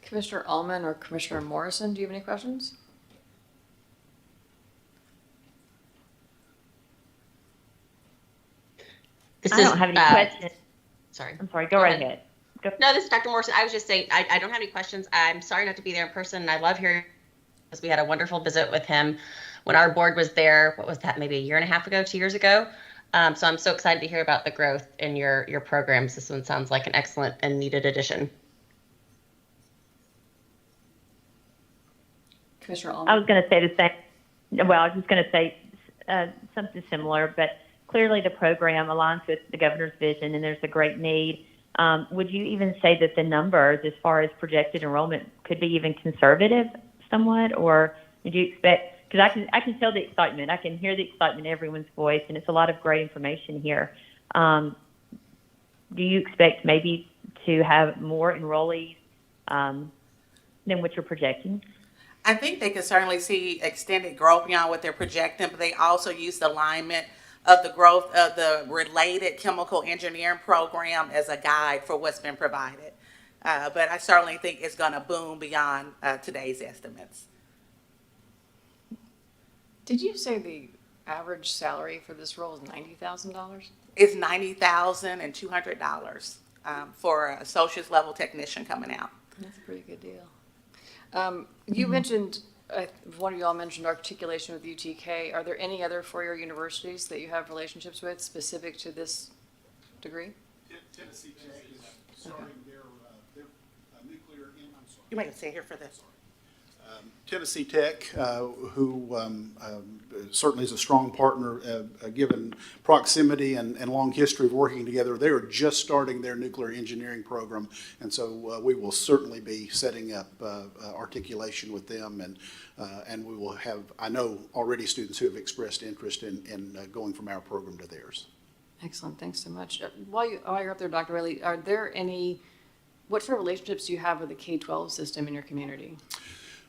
Commissioner Ullman or Commissioner Morrison, do you have any questions? I don't have any questions. Sorry. I'm sorry, go right ahead. Go. No, this is Dr. Morrison. I was just saying, I don't have any questions. I'm sorry not to be there in person. I love hearing, because we had a wonderful visit with him when our board was there. What was that, maybe a year and a half ago, 2 years ago? So I'm so excited to hear about the growth in your programs. This one sounds like an excellent and needed addition. Commissioner Ullman? I was going to say the same. Well, I was just going to say something similar, but clearly the program aligns with the governor's vision, and there's a great need. Would you even say that the numbers, as far as projected enrollment, could be even conservative somewhat, or would you expect? Because I can tell the excitement. I can hear the excitement in everyone's voice, and it's a lot of great information here. Do you expect maybe to have more enrollees than what you're projecting? I think they could certainly see extended growth beyond what they're projecting, but they also use the alignment of the growth of the related chemical engineering program as a guide for what's been provided. But I certainly think it's going to boom beyond today's estimates. Did you say the average salary for this role is $90,000? It's $90,200 for an associate's level technician coming out. That's a pretty good deal. You mentioned, one of y'all mentioned articulation with UTK. Are there any other four-year universities that you have relationships with specific to this degree? Tennessee Tech is starting their nuclear, I'm sorry. You might stay here for this. Tennessee Tech, who certainly is a strong partner, given proximity and long history of working together. They are just starting their nuclear engineering program, and so we will certainly be setting up articulation with them, and we will have, I know, already students who have expressed interest in going from our program to theirs. Excellent, thanks so much. While you're up there, Dr. Whaley, what sort of relationships do you have with the K-12 system in your community?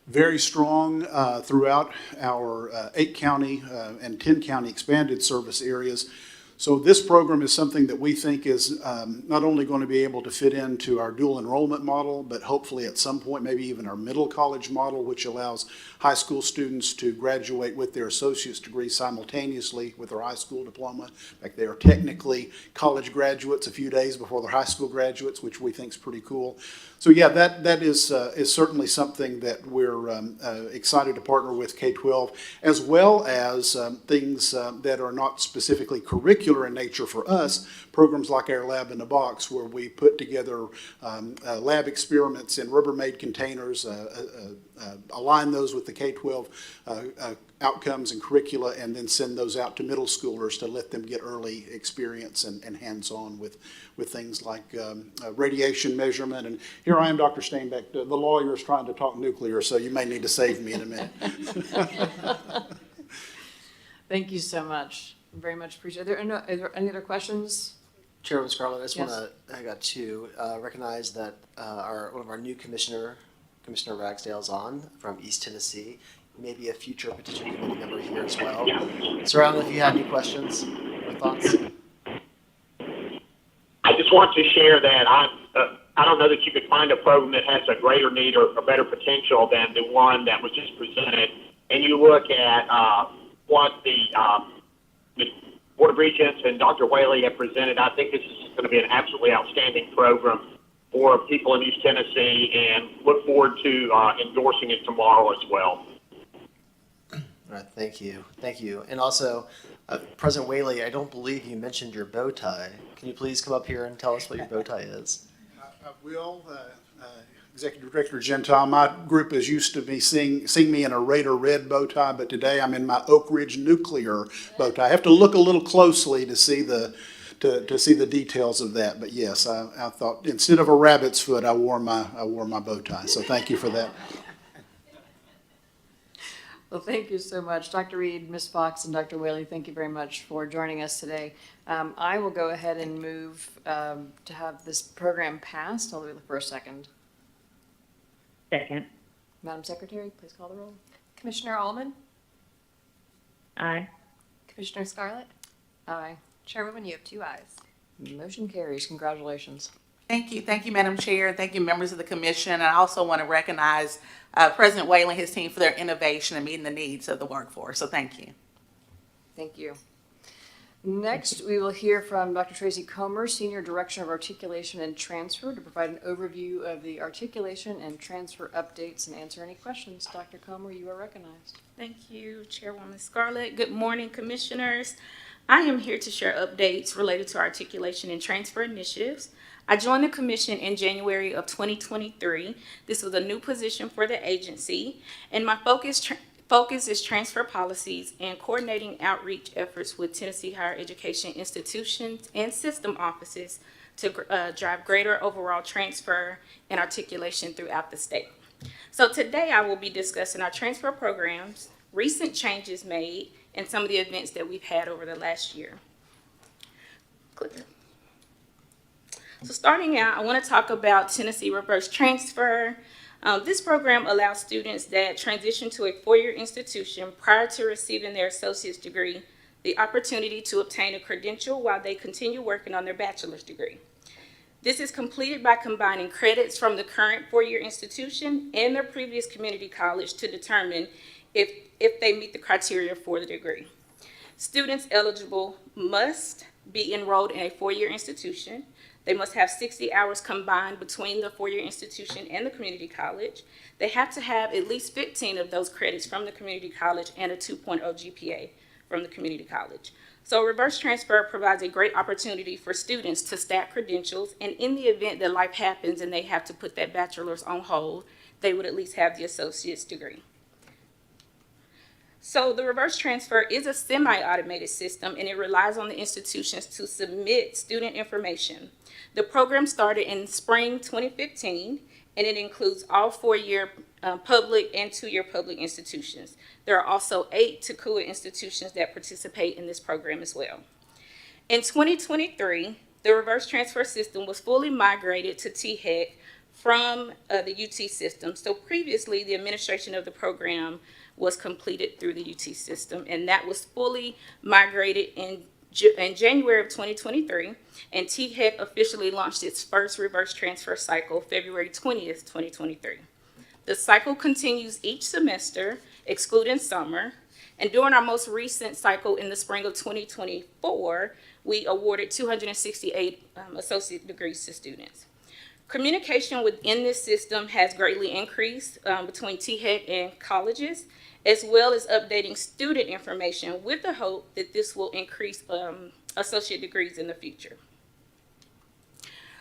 Very strong throughout our 8-county and 10-county expanded service areas. So this program is something that we think is not only going to be able to fit into our dual enrollment model, but hopefully at some point maybe even our middle college model, which allows high school students to graduate with their associate's degree simultaneously with their high school diploma. In fact, they are technically college graduates a few days before their high school graduates, which we think is pretty cool. So yeah, that is certainly something that we're excited to partner with K-12, as well as things that are not specifically curricular in nature for us, programs like our Lab in a Box, where we put together lab experiments in Rubbermaid containers, align those with the K-12 outcomes and curricula, and then send those out to middle schoolers to let them get early experience and hands-on with things like radiation measurement. And here I am, Dr. Steinbeck, the lawyer is trying to talk nuclear, so you may need to save me in a minute. Thank you so much. Very much appreciate it. Are there any other questions? Chairwoman Scarlett, I just Yes. want to, I got two, recognize that one of our new Commissioner Ragsdale's on from East Tennessee, maybe a future petition committee member here as well. So I don't know if you had any questions or thoughts. I just want to share that I don't know that you could find a program that has a greater need or better potential than the one that was just presented. And you look at what the Board of Regents and Dr. Whaley have presented. I think this is going to be an absolutely outstanding program for people in East Tennessee, and look forward to endorsing it tomorrow as well. All right, thank you. And also, President Whaley, I don't believe you mentioned your bow tie. Can you please come up here and tell us what your bow tie is? I will. Executive Director Gentile, my group is used to be seeing me in a Raider red bow tie, but today I'm in my Oak Ridge nuclear bow tie. I have to look a little closely to see the details of that. But yes, I thought instead of a rabbit's foot, I wore my bow tie. So thank you for that. Well, thank you so much. Dr. Reed, Ms. Fox, and Dr. Whaley, thank you very much for joining us today. I will go ahead and move to have this program passed. I'll look for a second. Second. Madam Secretary, please call the roll. Commissioner Allman? Aye. Commissioner Scarlett? Aye. Chairwoman, you have 2 ayes. Motion carries. Congratulations. Thank you, Madam Chair. Thank you, members of the commission. I also want to recognize President Whaley and his team for their innovation and meeting the needs of the workforce. So thank you. Thank you. Next, we will hear from Dr. Tracy Comer, Senior Director of Articulation and Transfer, to provide an overview of the articulation and transfer updates and answer any questions. Dr. Comer, you are recognized. Thank you, Chairwoman Scarlett. Good morning, Commissioners. I am here to share updates related to articulation and transfer initiatives. I joined the Commission in January of 2023. This was a new position for the agency, and my focus is transfer policies and coordinating outreach efforts with Tennessee higher education institutions and system offices to drive greater overall transfer and articulation throughout the state. So today I will be discussing our transfer programs, recent changes made, and some of the events that we've had over the last year. So starting out, I want to talk about Tennessee Reverse Transfer. This program allows students that transition to a four-year institution prior to receiving their associate's degree the opportunity to obtain a credential while they continue working on their bachelor's degree. This is completed by combining credits from the current four-year institution and their previous community college to determine if they meet the criteria for the degree. Students eligible must be enrolled in a four-year institution. They must have 60 hours combined between the four-year institution and the community college. They have to have at least 15 of those credits from the community college and a 2.0 GPA from the community college. So reverse transfer provides a great opportunity for students to stack credentials, and in the event that life happens and they have to put that bachelor's on hold, they would at least have the associate's degree. So the reverse transfer is a semi-automated system, and it relies on the institutions to submit student information. The program started in spring 2015, and it includes all four-year public and two-year public institutions. There are also 8 TCUA institutions that participate in this program as well. In 2023, the reverse transfer system was fully migrated to THEC from the UT system. So previously, the administration of the program was completed through the UT system, and that was fully migrated in January of 2023, and THEC officially launched its first reverse transfer cycle February 20th, 2023. The cycle continues each semester, excluding summer, and during our most recent cycle in the spring of 2024, we awarded 268 associate degrees to students. Communication within this system has greatly increased between THEC and colleges, as well as updating student information with the hope that this will increase associate degrees in the future.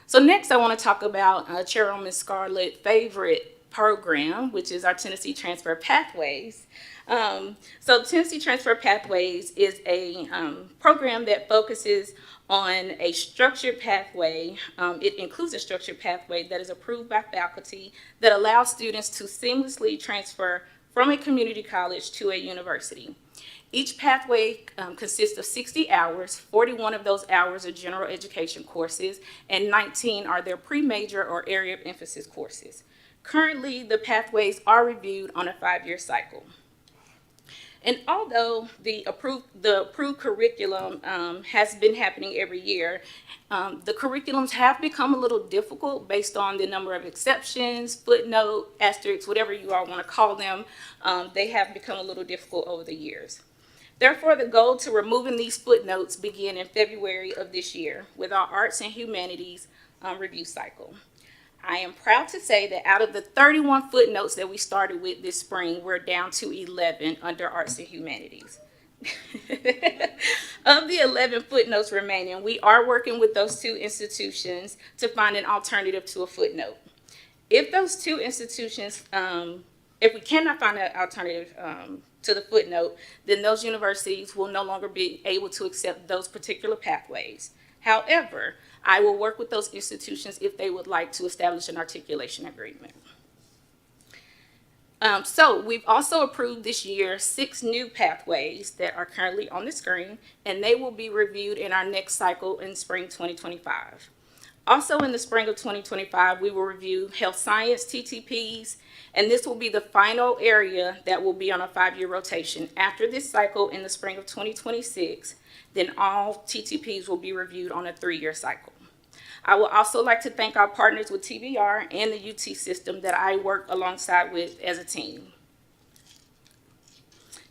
So next I want to talk about Chairwoman Scarlett's favorite program, which is our Tennessee Transfer Pathways. So Tennessee Transfer Pathways is a program that focuses on a structured pathway. It includes a structured pathway that is approved by faculty that allows students to seamlessly transfer from a community college to a university. Each pathway consists of 60 hours. 41 of those hours are general education courses, and 19 are their pre-major or area of emphasis courses. Currently, the pathways are reviewed on a 5-year cycle. And although the approved curriculum has been happening every year, the curriculums have become a little difficult based on the number of exceptions, footnote, asterisks, whatever you all want to call them. They have become a little difficult over the years. Therefore, the goal to removing these footnotes began in February of this year with our Arts and Humanities review cycle. I am proud to say that out of the 31 footnotes that we started with this spring, we're down to 11 under Arts and Humanities. Of the 11 footnotes remaining, we are working with those 2 institutions to find an alternative to a footnote. If those 2 institutions, if we cannot find an alternative to the footnote, then those universities will no longer be able to accept those particular pathways. However, I will work with those institutions if they would like to establish an articulation agreement. So we've also approved this year 6 new pathways that are currently on the screen, and they will be reviewed in our next cycle in spring 2025. Also in the spring of 2025, we will review health science TTPs, and this will be the final area that will be on a 5-year rotation. After this cycle in the spring of 2026, then all TTPs will be reviewed on a 3-year cycle. I would also like to thank our partners with TBR and the UT system that I work alongside with as a team.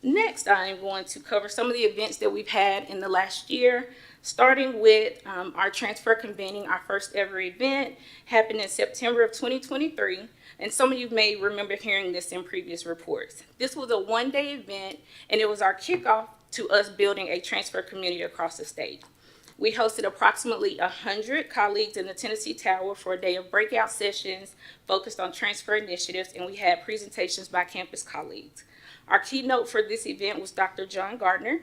Next, I am going to cover some of the events that we've had in the last year, starting with our transfer convening. Our first ever event happened in September of 2023, and some of you may remember hearing this in previous reports. This was a 1-day event, and it was our kickoff to us building a transfer community across the state. We hosted approximately 100 colleagues in the Tennessee Tower for a day of breakout sessions focused on transfer initiatives, and we had presentations by campus colleagues. Our keynote for this event was Dr. John Gardner,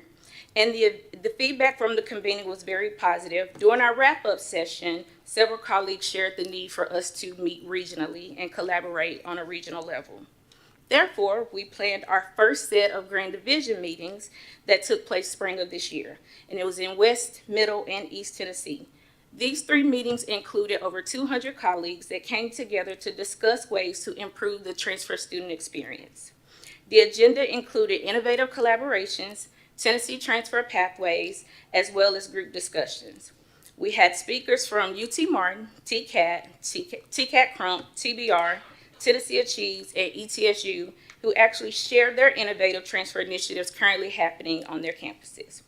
and the feedback from the convening was very positive. During our wrap-up session, several colleagues shared the need for us to meet regionally and collaborate on a regional level. Therefore, we planned our first set of Grand Division meetings that took place spring of this year, and it was in West, Middle, and East Tennessee. These 3 meetings included over 200 colleagues that came together to discuss ways to improve the transfer student experience. The agenda included innovative collaborations, Tennessee transfer pathways, as well as group discussions. We had speakers from UT Martin, TCAT Crump, TBR, Tennessee Achieves, and ETSU, who actually shared their innovative transfer initiatives currently happening on their campuses.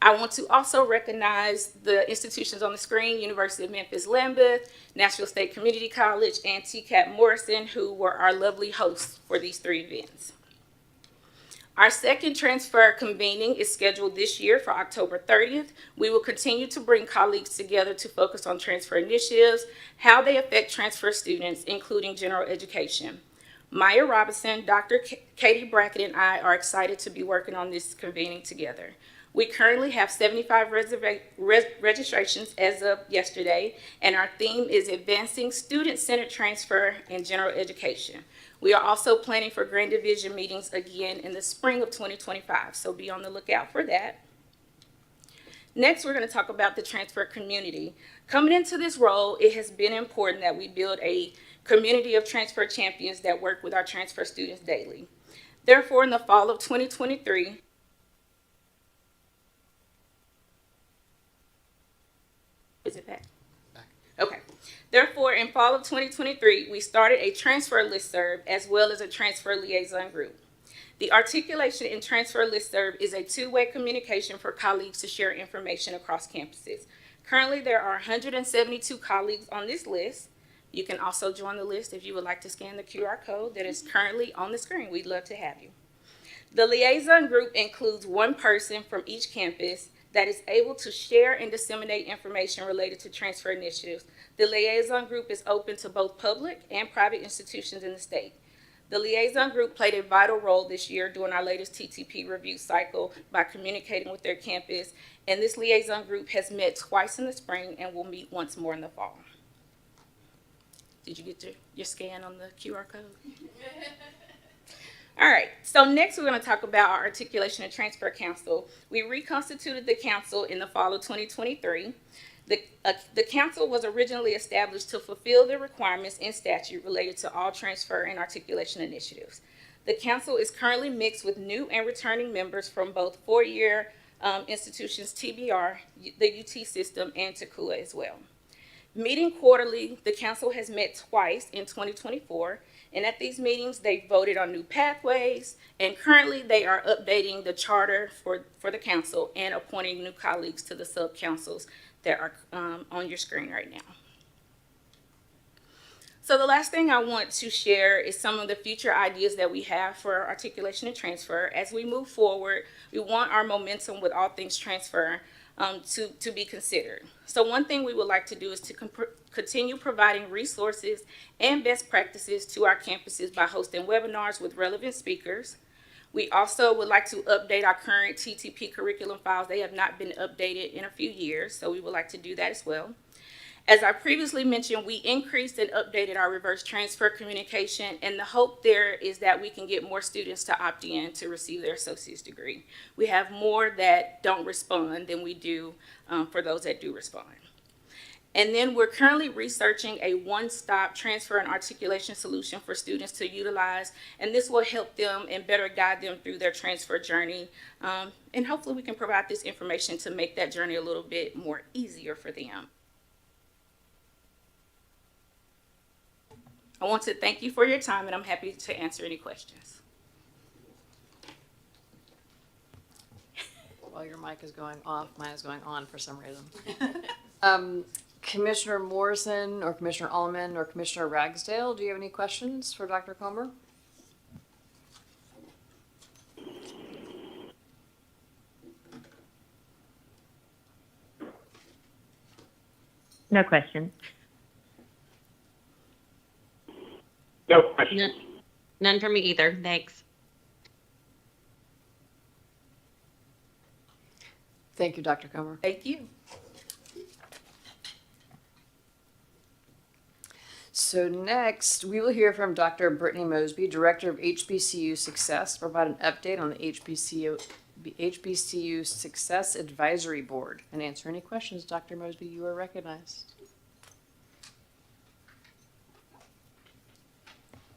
I want to also recognize the institutions on the screen: University of Memphis Lambeth, Nashville State Community College, and TCAT Morrison, who were our lovely hosts for these 3 events. Our second transfer convening is scheduled this year for October 30th. We will continue to bring colleagues together to focus on transfer initiatives, how they affect transfer students, including general education. Maya Robinson, Dr. Katie Brackett, and I are excited to be working on this convening together. We currently have 75 registrations as of yesterday, and our theme is Advancing Student-Centered Transfer in General Education. We are also planning for Grand Division meetings again in the spring of 2025, so be on the lookout for that. Next, we're going to talk about the transfer community. Coming into this role, it has been important that we build a community of transfer champions that work with our transfer students daily. Therefore, in the fall of 2023, is it back? Okay. Therefore, in fall of 2023, we started a transfer listserv as well as a transfer liaison group. The articulation and transfer listserv is a two-way communication for colleagues to share information across campuses. Currently, there are 172 colleagues on this list. You can also join the list if you would like to scan the QR code that is currently on the screen. We'd love to have you. The liaison group includes one person from each campus that is able to share and disseminate information related to transfer initiatives. The liaison group is open to both public and private institutions in the state. The liaison group played a vital role this year during our latest TTP review cycle by communicating with their campus, and this liaison group has met twice in the spring and will meet once more in the fall. Did you get your scan on the QR code? All right, so next we're going to talk about our Articulation and Transfer Council. We reconstituted the council in the fall of 2023. The council was originally established to fulfill the requirements in statute related to all transfer and articulation initiatives. The council is currently mixed with new and returning members from both four-year institutions, TBR, the UT system, and TACUA as well. Meeting quarterly, the council has met twice in 2024, and at these meetings, they voted on new pathways, and currently they are updating the charter for the council and appointing new colleagues to the sub-councils that are on your screen right now. So the last thing I want to share is some of the future ideas that we have for articulation and transfer. As we move forward, we want our momentum with all things transfer to be considered. So one thing we would like to do is to continue providing resources and best practices to our campuses by hosting webinars with relevant speakers. We also would like to update our current TTP curriculum files. They have not been updated in a few years, so we would like to do that as well. As I previously mentioned, we increased and updated our reverse transfer communication, and the hope there is that we can get more students to opt in to receive their associate's degree. We have more that don't respond than we do for those that do respond. And then we're currently researching a one-stop transfer and articulation solution for students to utilize, and this will help them and better guide them through their transfer journey. And hopefully we can provide this information to make that journey a little bit more easier for them. I want to thank you for your time, and I'm happy to answer any questions. While your mic is going off, mine is going on for some reason. Commissioner Morrison or Commissioner Allman or Commissioner Ragsdale, do you have any questions for Dr. Comer? No question. No question. None for me either. Thanks. Thank you, Dr. Comer. Thank you. So next, we will hear from Dr. Brittany Mosby, Director of HBCU Success, to provide an update on the HBCU Success Advisory Board and answer any questions. Dr. Mosby, you are recognized.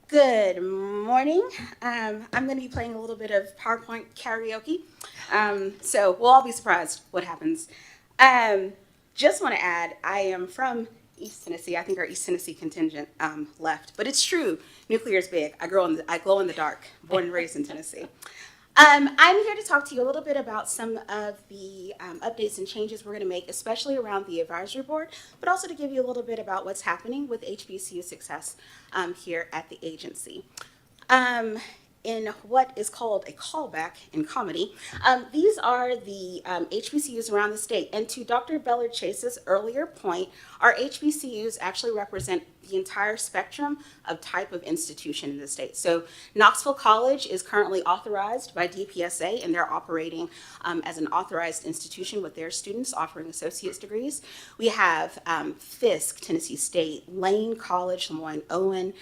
Good morning. I'm going to be playing a little bit of PowerPoint karaoke. So we'll all be surprised what happens. Just want to add, I am from East Tennessee. I think our East Tennessee contingent left, but it's true. Nuclear is big. I glow in the dark. Born and raised in Tennessee. I'm here to talk to you a little bit about some of the updates and changes we're going to make, especially around the advisory board, but also to give you a little bit about what's happening with HBCU Success here at the agency. In what is called a callback in comedy, these are the HBCUs around the state. And to Dr. Bellard Chase's earlier point, our HBCUs actually represent the entire spectrum of type of institution in the state. So Knoxville College is currently authorized by DPSA, and they're operating as an authorized institution with their students offering associate's degrees. We have Fisk, Tennessee State, Lane College, Lemoyne Owen,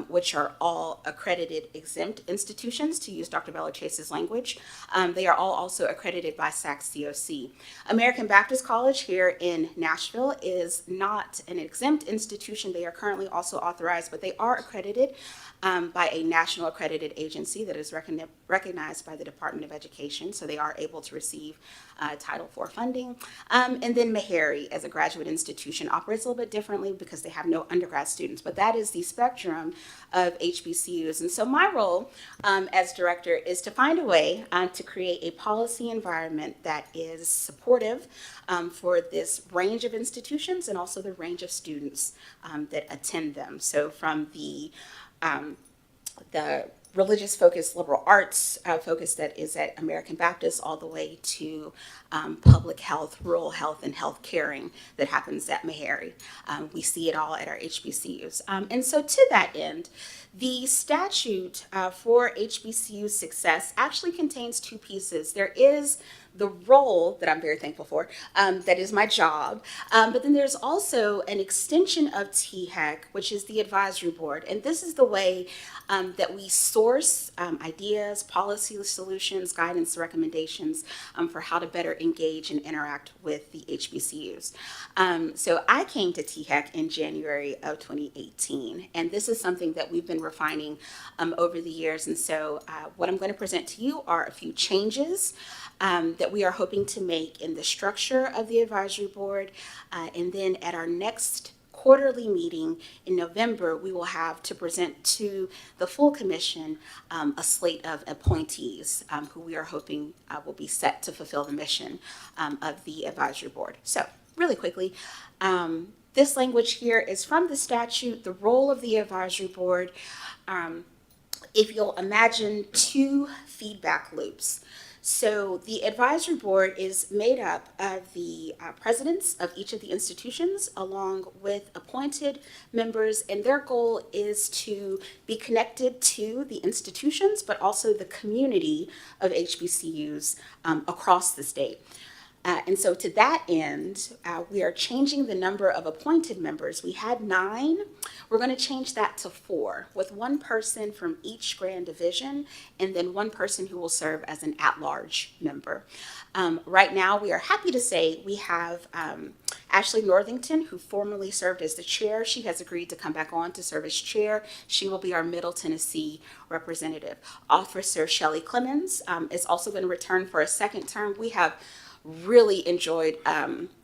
which are all accredited exempt institutions, to use Dr. Bella Chase's language. They are all also accredited by SACS COC. American Baptist College here in Nashville is not an exempt institution. They are currently also authorized, but they are accredited by a national accredited agency that is recognized by the Department of Education, so they are able to receive Title IV funding. And then Meharry, as a graduate institution, operates a little bit differently because they have no undergrad students, but that is the spectrum of HBCUs. And so my role as director is to find a way to create a policy environment that is supportive for this range of institutions and also the range of students that attend them. So from the religious focus, liberal arts focus that is at American Baptist, all the way to public health, rural health, and health caring that happens at Meharry. We see it all at our HBCUs. And so to that end, the statute for HBCU success actually contains two pieces. There is the role that I'm very thankful for, that is my job. But then there's also an extension of THEC, which is the advisory board. And this is the way that we source ideas, policy solutions, guidance, recommendations for how to better engage and interact with the HBCUs. So I came to THEC in January of 2018, and this is something that we've been refining over the years. And so what I'm going to present to you are a few changes that we are hoping to make in the structure of the advisory board. And then at our next quarterly meeting in November, we will have to present to the full commission a slate of appointees who we are hoping will be set to fulfill the mission of the advisory board. So really quickly, this language here is from the statute, the role of the advisory board. If you'll imagine two feedback loops. So the advisory board is made up of the presidents of each of the institutions along with appointed members, and their goal is to be connected to the institutions, but also the community of HBCUs across the state. And so to that end, we are changing the number of appointed members. We had 9. We're going to change that to 4, with one person from each grand division and then one person who will serve as an at-large member. Right now, we are happy to say we have Ashley Northington, who formerly served as the chair. She has agreed to come back on to serve as chair. She will be our Middle Tennessee representative. Officer Shelley Clemens is also going to return for a second term. We have really enjoyed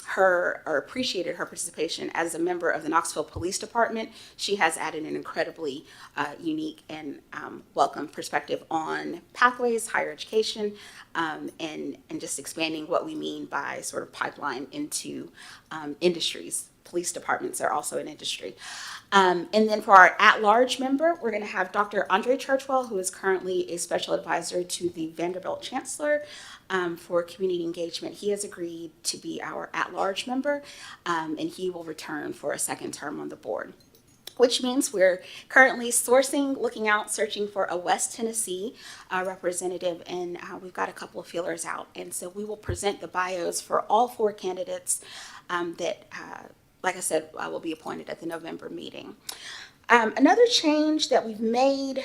her or appreciated her participation as a member of the Knoxville Police Department. She has added an incredibly unique and welcome perspective on pathways, higher education, and just expanding what we mean by sort of pipeline into industries. Police departments are also an industry. And then for our at-large member, we're going to have Dr. Andre Churchwell, who is currently a special advisor to the Vanderbilt Chancellor for community engagement. He has agreed to be our at-large member, and he will return for a second term on the board, which means we're currently sourcing, looking out, searching for a West Tennessee representative, and we've got a couple of feelers out. And so we will present the bios for all 4 candidates that, like I said, will be appointed at the November meeting. Another change that we've made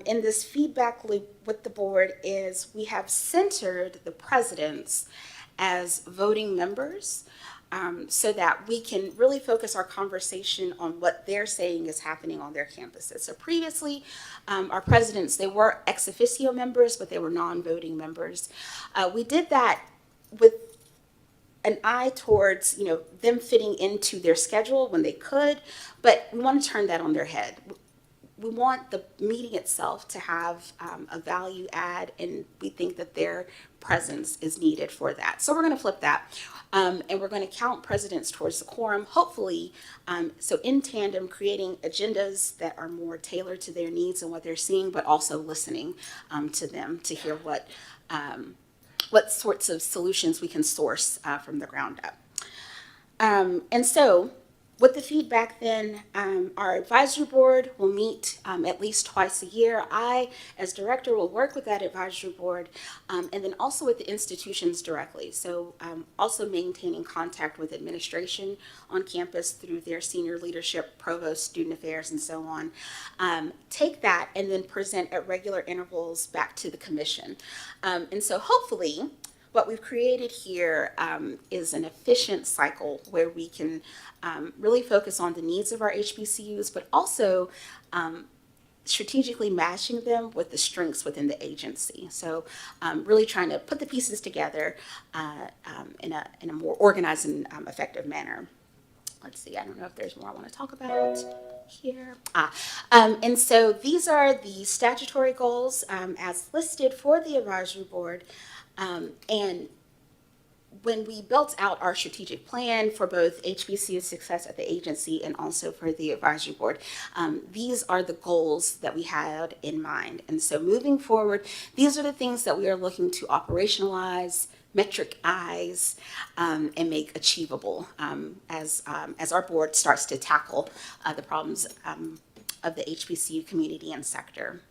in this feedback loop with the board is we have centered the presidents as voting members so that we can really focus our conversation on what they're saying is happening on their campuses. So previously, our presidents, they were ex officio members, but they were non-voting members. We did that with an eye towards, them fitting into their schedule when they could, but we want to turn that on their head. We want the meeting itself to have a value add, and we think that their presence is needed for that. So we're going to flip that, and we're going to count presidents towards the quorum, hopefully, so in tandem, creating agendas that are more tailored to their needs and what they're seeing, but also listening to them to hear what sorts of solutions we can source from the ground up. And so With the feedback then, our advisory board will meet at least twice a year. I, as director, will work with that advisory board and then also with the institutions directly. So also maintaining contact with administration on campus through their senior leadership, provost, student affairs, and so on. Take that and then present at regular intervals back to the commission. And so hopefully, what we've created here is an efficient cycle where we can really focus on the needs of our HBCUs, but also strategically matching them with the strengths within the agency. So really trying to put the pieces together in a more organized and effective manner. Let's see, I don't know if there's more I want to talk about here. And so these are the statutory goals as listed for the advisory board. And when we built out our strategic plan for both HBCU success at the agency and also for the advisory board, these are the goals that we had in mind. And so moving forward, these are the things that we are looking to operationalize, metricize, and make achievable as our board starts to tackle the problems of the HBCU community and sector.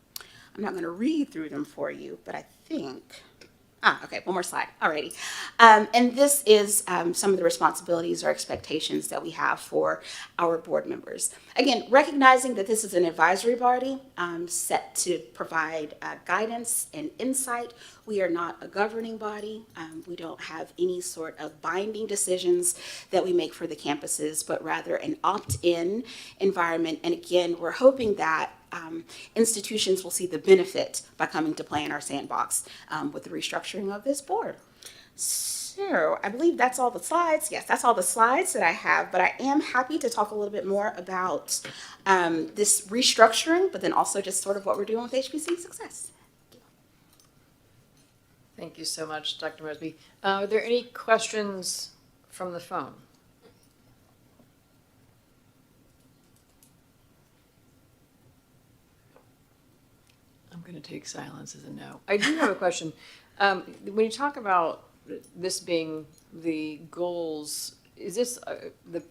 I'm not going to read through them for you, but I think... okay, one more slide. Alrighty. And this is some of the responsibilities or expectations that we have for our board members. Again, recognizing that this is an advisory body set to provide guidance and insight. We are not a governing body. We don't have any sort of binding decisions that we make for the campuses, but rather an opt-in environment. And again, we're hoping that institutions will see the benefit by coming to play in our sandbox with the restructuring of this board. So I believe that's all the slides. Yes, that's all the slides that I have, but I am happy to talk a little bit more about this restructuring, but then also just sort of what we're doing with HBCU success. Thank you so much, Dr. Mosby. Are there any questions from the phone? I'm going to take silence as a no. I do have a question. When you talk about this being the goals, is this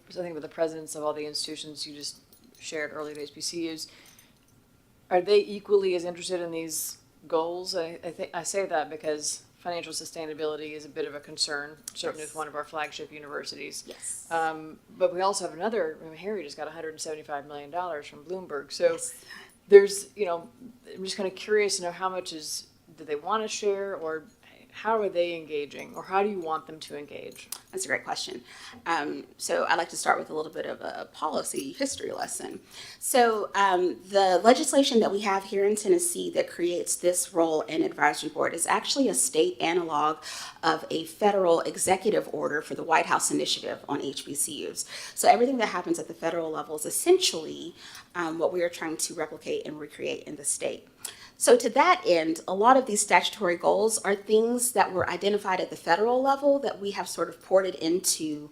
something with the presidents of all the institutions you just shared earlier, the HBCUs? Are they equally as interested in these goals? I think I say that because financial sustainability is a bit of a concern, certainly with one of our flagship universities. Yes. But we also have another, Harry just got $175 million from Bloomberg. So Yes. there's, I'm just kind of curious to know how much do they want to share, or how are they engaging, or how do you want them to engage? That's a great question. So I'd like to start with a little bit of a policy history lesson. So the legislation that we have here in Tennessee that creates this role in advisory board is actually a state analog of a federal executive order for the White House initiative on HBCUs. So everything that happens at the federal level is essentially what we are trying to replicate and recreate in the state. So to that end, a lot of these statutory goals are things that were identified at the federal level that we have sort of ported into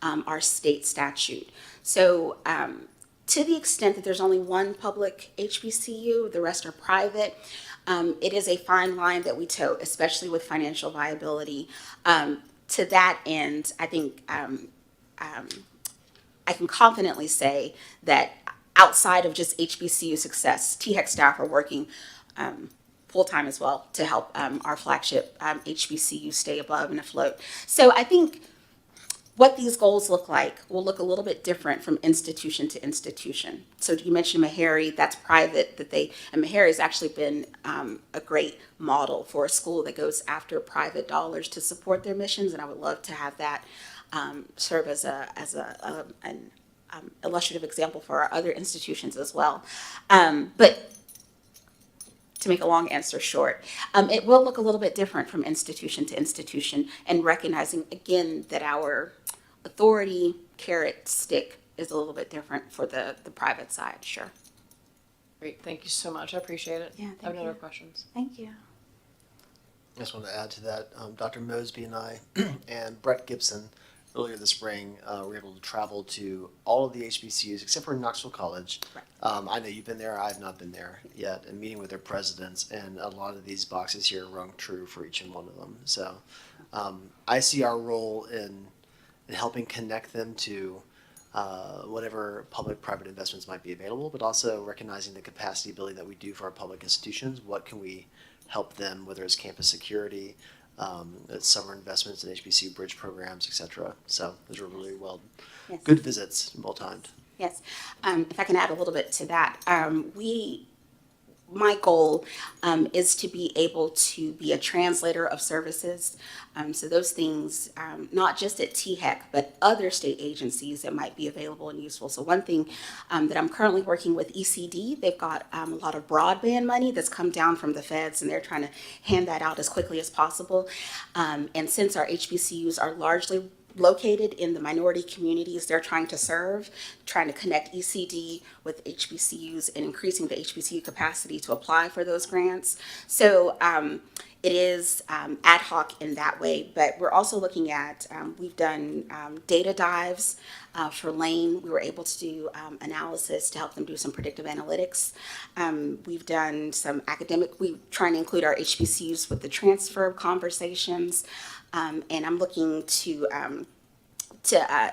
our state statute. So to the extent that there's only one public HBCU, the rest are private, it is a fine line that we tote, especially with financial viability. To that end, I think I can confidently say that outside of just HBCU success, THEC staff are working full-time as well to help our flagship HBCU stay above and afloat. So I think what these goals look like will look a little bit different from institution to institution. So you mentioned Meharry, that's private, and Meharry has actually been a great model for a school that goes after private dollars to support their missions, and I would love to have that serve as an illustrative example for our other institutions as well. But to make a long answer short, it will look a little bit different from institution to institution, and recognizing again that our authority carrot stick is a little bit different for the private side. Sure. Great, thank you so much. I appreciate it. Yeah, I have thank no other you. questions. Thank you. I just want to add to that, Dr. Mosby and I and Brett Gibson earlier this spring were able to travel to all of the HBCUs except for Knoxville College. Right. I know you've been there, I have not been there yet, and meeting with their presidents, and a lot of these boxes here rung true for each and one of them. So I see our role in helping connect them to whatever public-private investments might be available, but also recognizing the capacity building that we do for our public institutions. What can we help them, whether it's campus security, summer investments in HBCU bridge programs, et cetera. So those were really Yes. good visits, well-timed. Yes. If I can add a little bit to that, my goal is to be able to be a translator of services. So those things, not just at THEC, but other state agencies that might be available and useful. So one thing that I'm currently working with ECD, they've got a lot of broadband money that's come down from the feds, and they're trying to hand that out as quickly as possible. And since our HBCUs are largely located in the minority communities they're trying to serve, trying to connect ECD with HBCUs and increasing the HBCU capacity to apply for those grants. So it is ad hoc in that way, but we're also looking at, we've done data dives for Lane. We were able to do analysis to help them do some predictive analytics. We've done some we're trying to include our HBCUs with the transfer conversations. And I'm looking to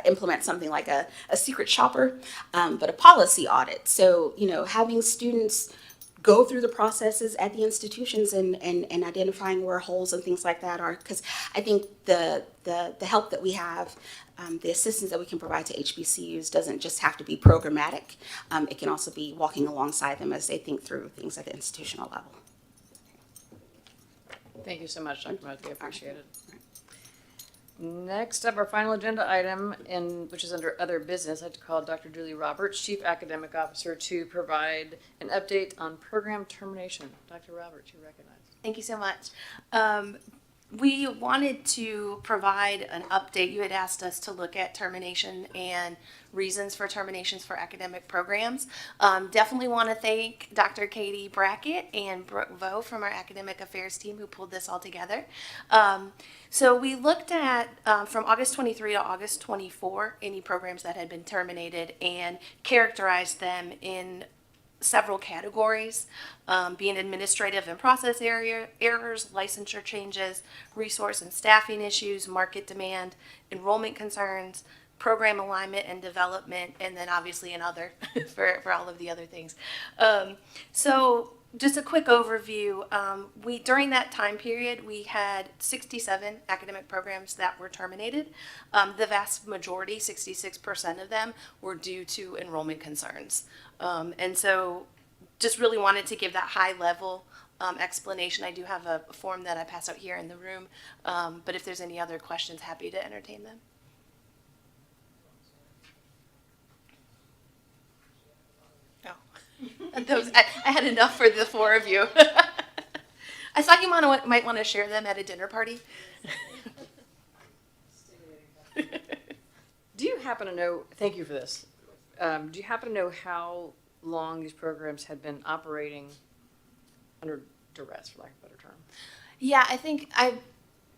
implement something like a secret shopper, but a policy audit. So, having students go through the processes at the institutions and identifying where holes and things like that are, because I think the help that we have, the assistance that we can provide to HBCUs doesn't just have to be programmatic. It can also be walking alongside them as they think through things at the institutional level. Thank you so much, Dr. Mosby. I appreciate it. Next up, our final agenda item, which is under other business. I'd like to call Dr. Julie Roberts, Chief Academic Officer, to provide an update on program termination. Dr. Roberts, you recognize. Thank you so much. We wanted to provide an update. You had asked us to look at termination and reasons for terminations for academic programs. Definitely want to thank Dr. Katie Brackett and Brooke Vo from our academic affairs team who pulled this all together. So we looked at from August 23 to August 24, any programs that had been terminated and characterized them in several categories, being administrative and process errors, licensure changes, resource and staffing issues, market demand, enrollment concerns, program alignment and development, and then obviously another for all of the other things. So just a quick overview. During that time period, we had 67 academic programs that were terminated. The vast majority, 66% of them, were due to enrollment concerns. And so just really wanted to give that high level explanation. I do have a form that I pass out here in the room, but if there's any other questions, happy to entertain them. I had enough for the four of you. I thought you might want to share them at a dinner party. Do you happen to know, thank you for this, do you happen to know how long these programs had been operating under duress, for lack of a better term? Yeah, I think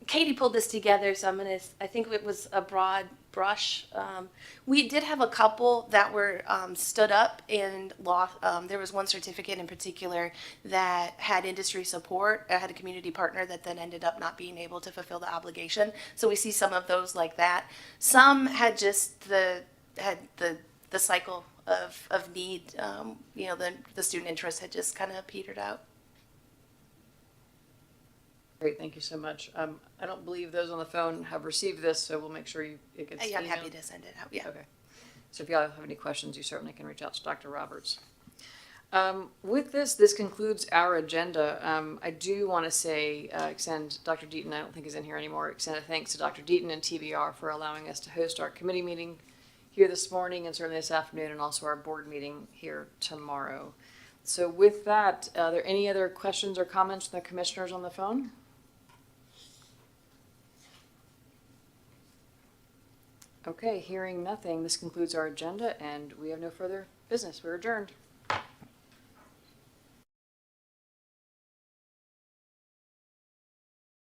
Katie pulled this together, so I think it was a broad brush. We did have a couple that were stood up and lost. There was one certificate in particular that had industry support. It had a community partner that then ended up not being able to fulfill the obligation. So we see some of those like that. Some had just the cycle of need. The student interest had just kind of petered out. Great, thank you so much. I don't believe those on the phone have received this, so we'll make sure it gets Yeah, I'm emailed. happy to send it out. Yeah. Okay. So if y'all have any questions, you certainly can reach out to Dr. Roberts. With this concludes our agenda. I do want to say, extend Dr. Deaton, I don't think he's in here anymore, extend a thanks to Dr. Deaton and TBR for allowing us to host our committee meeting here this morning and certainly this afternoon, and also our board meeting here tomorrow. So with that, are there any other questions or comments from the commissioners on the phone? Okay, hearing nothing, this concludes our agenda, and we have no further business. We're adjourned.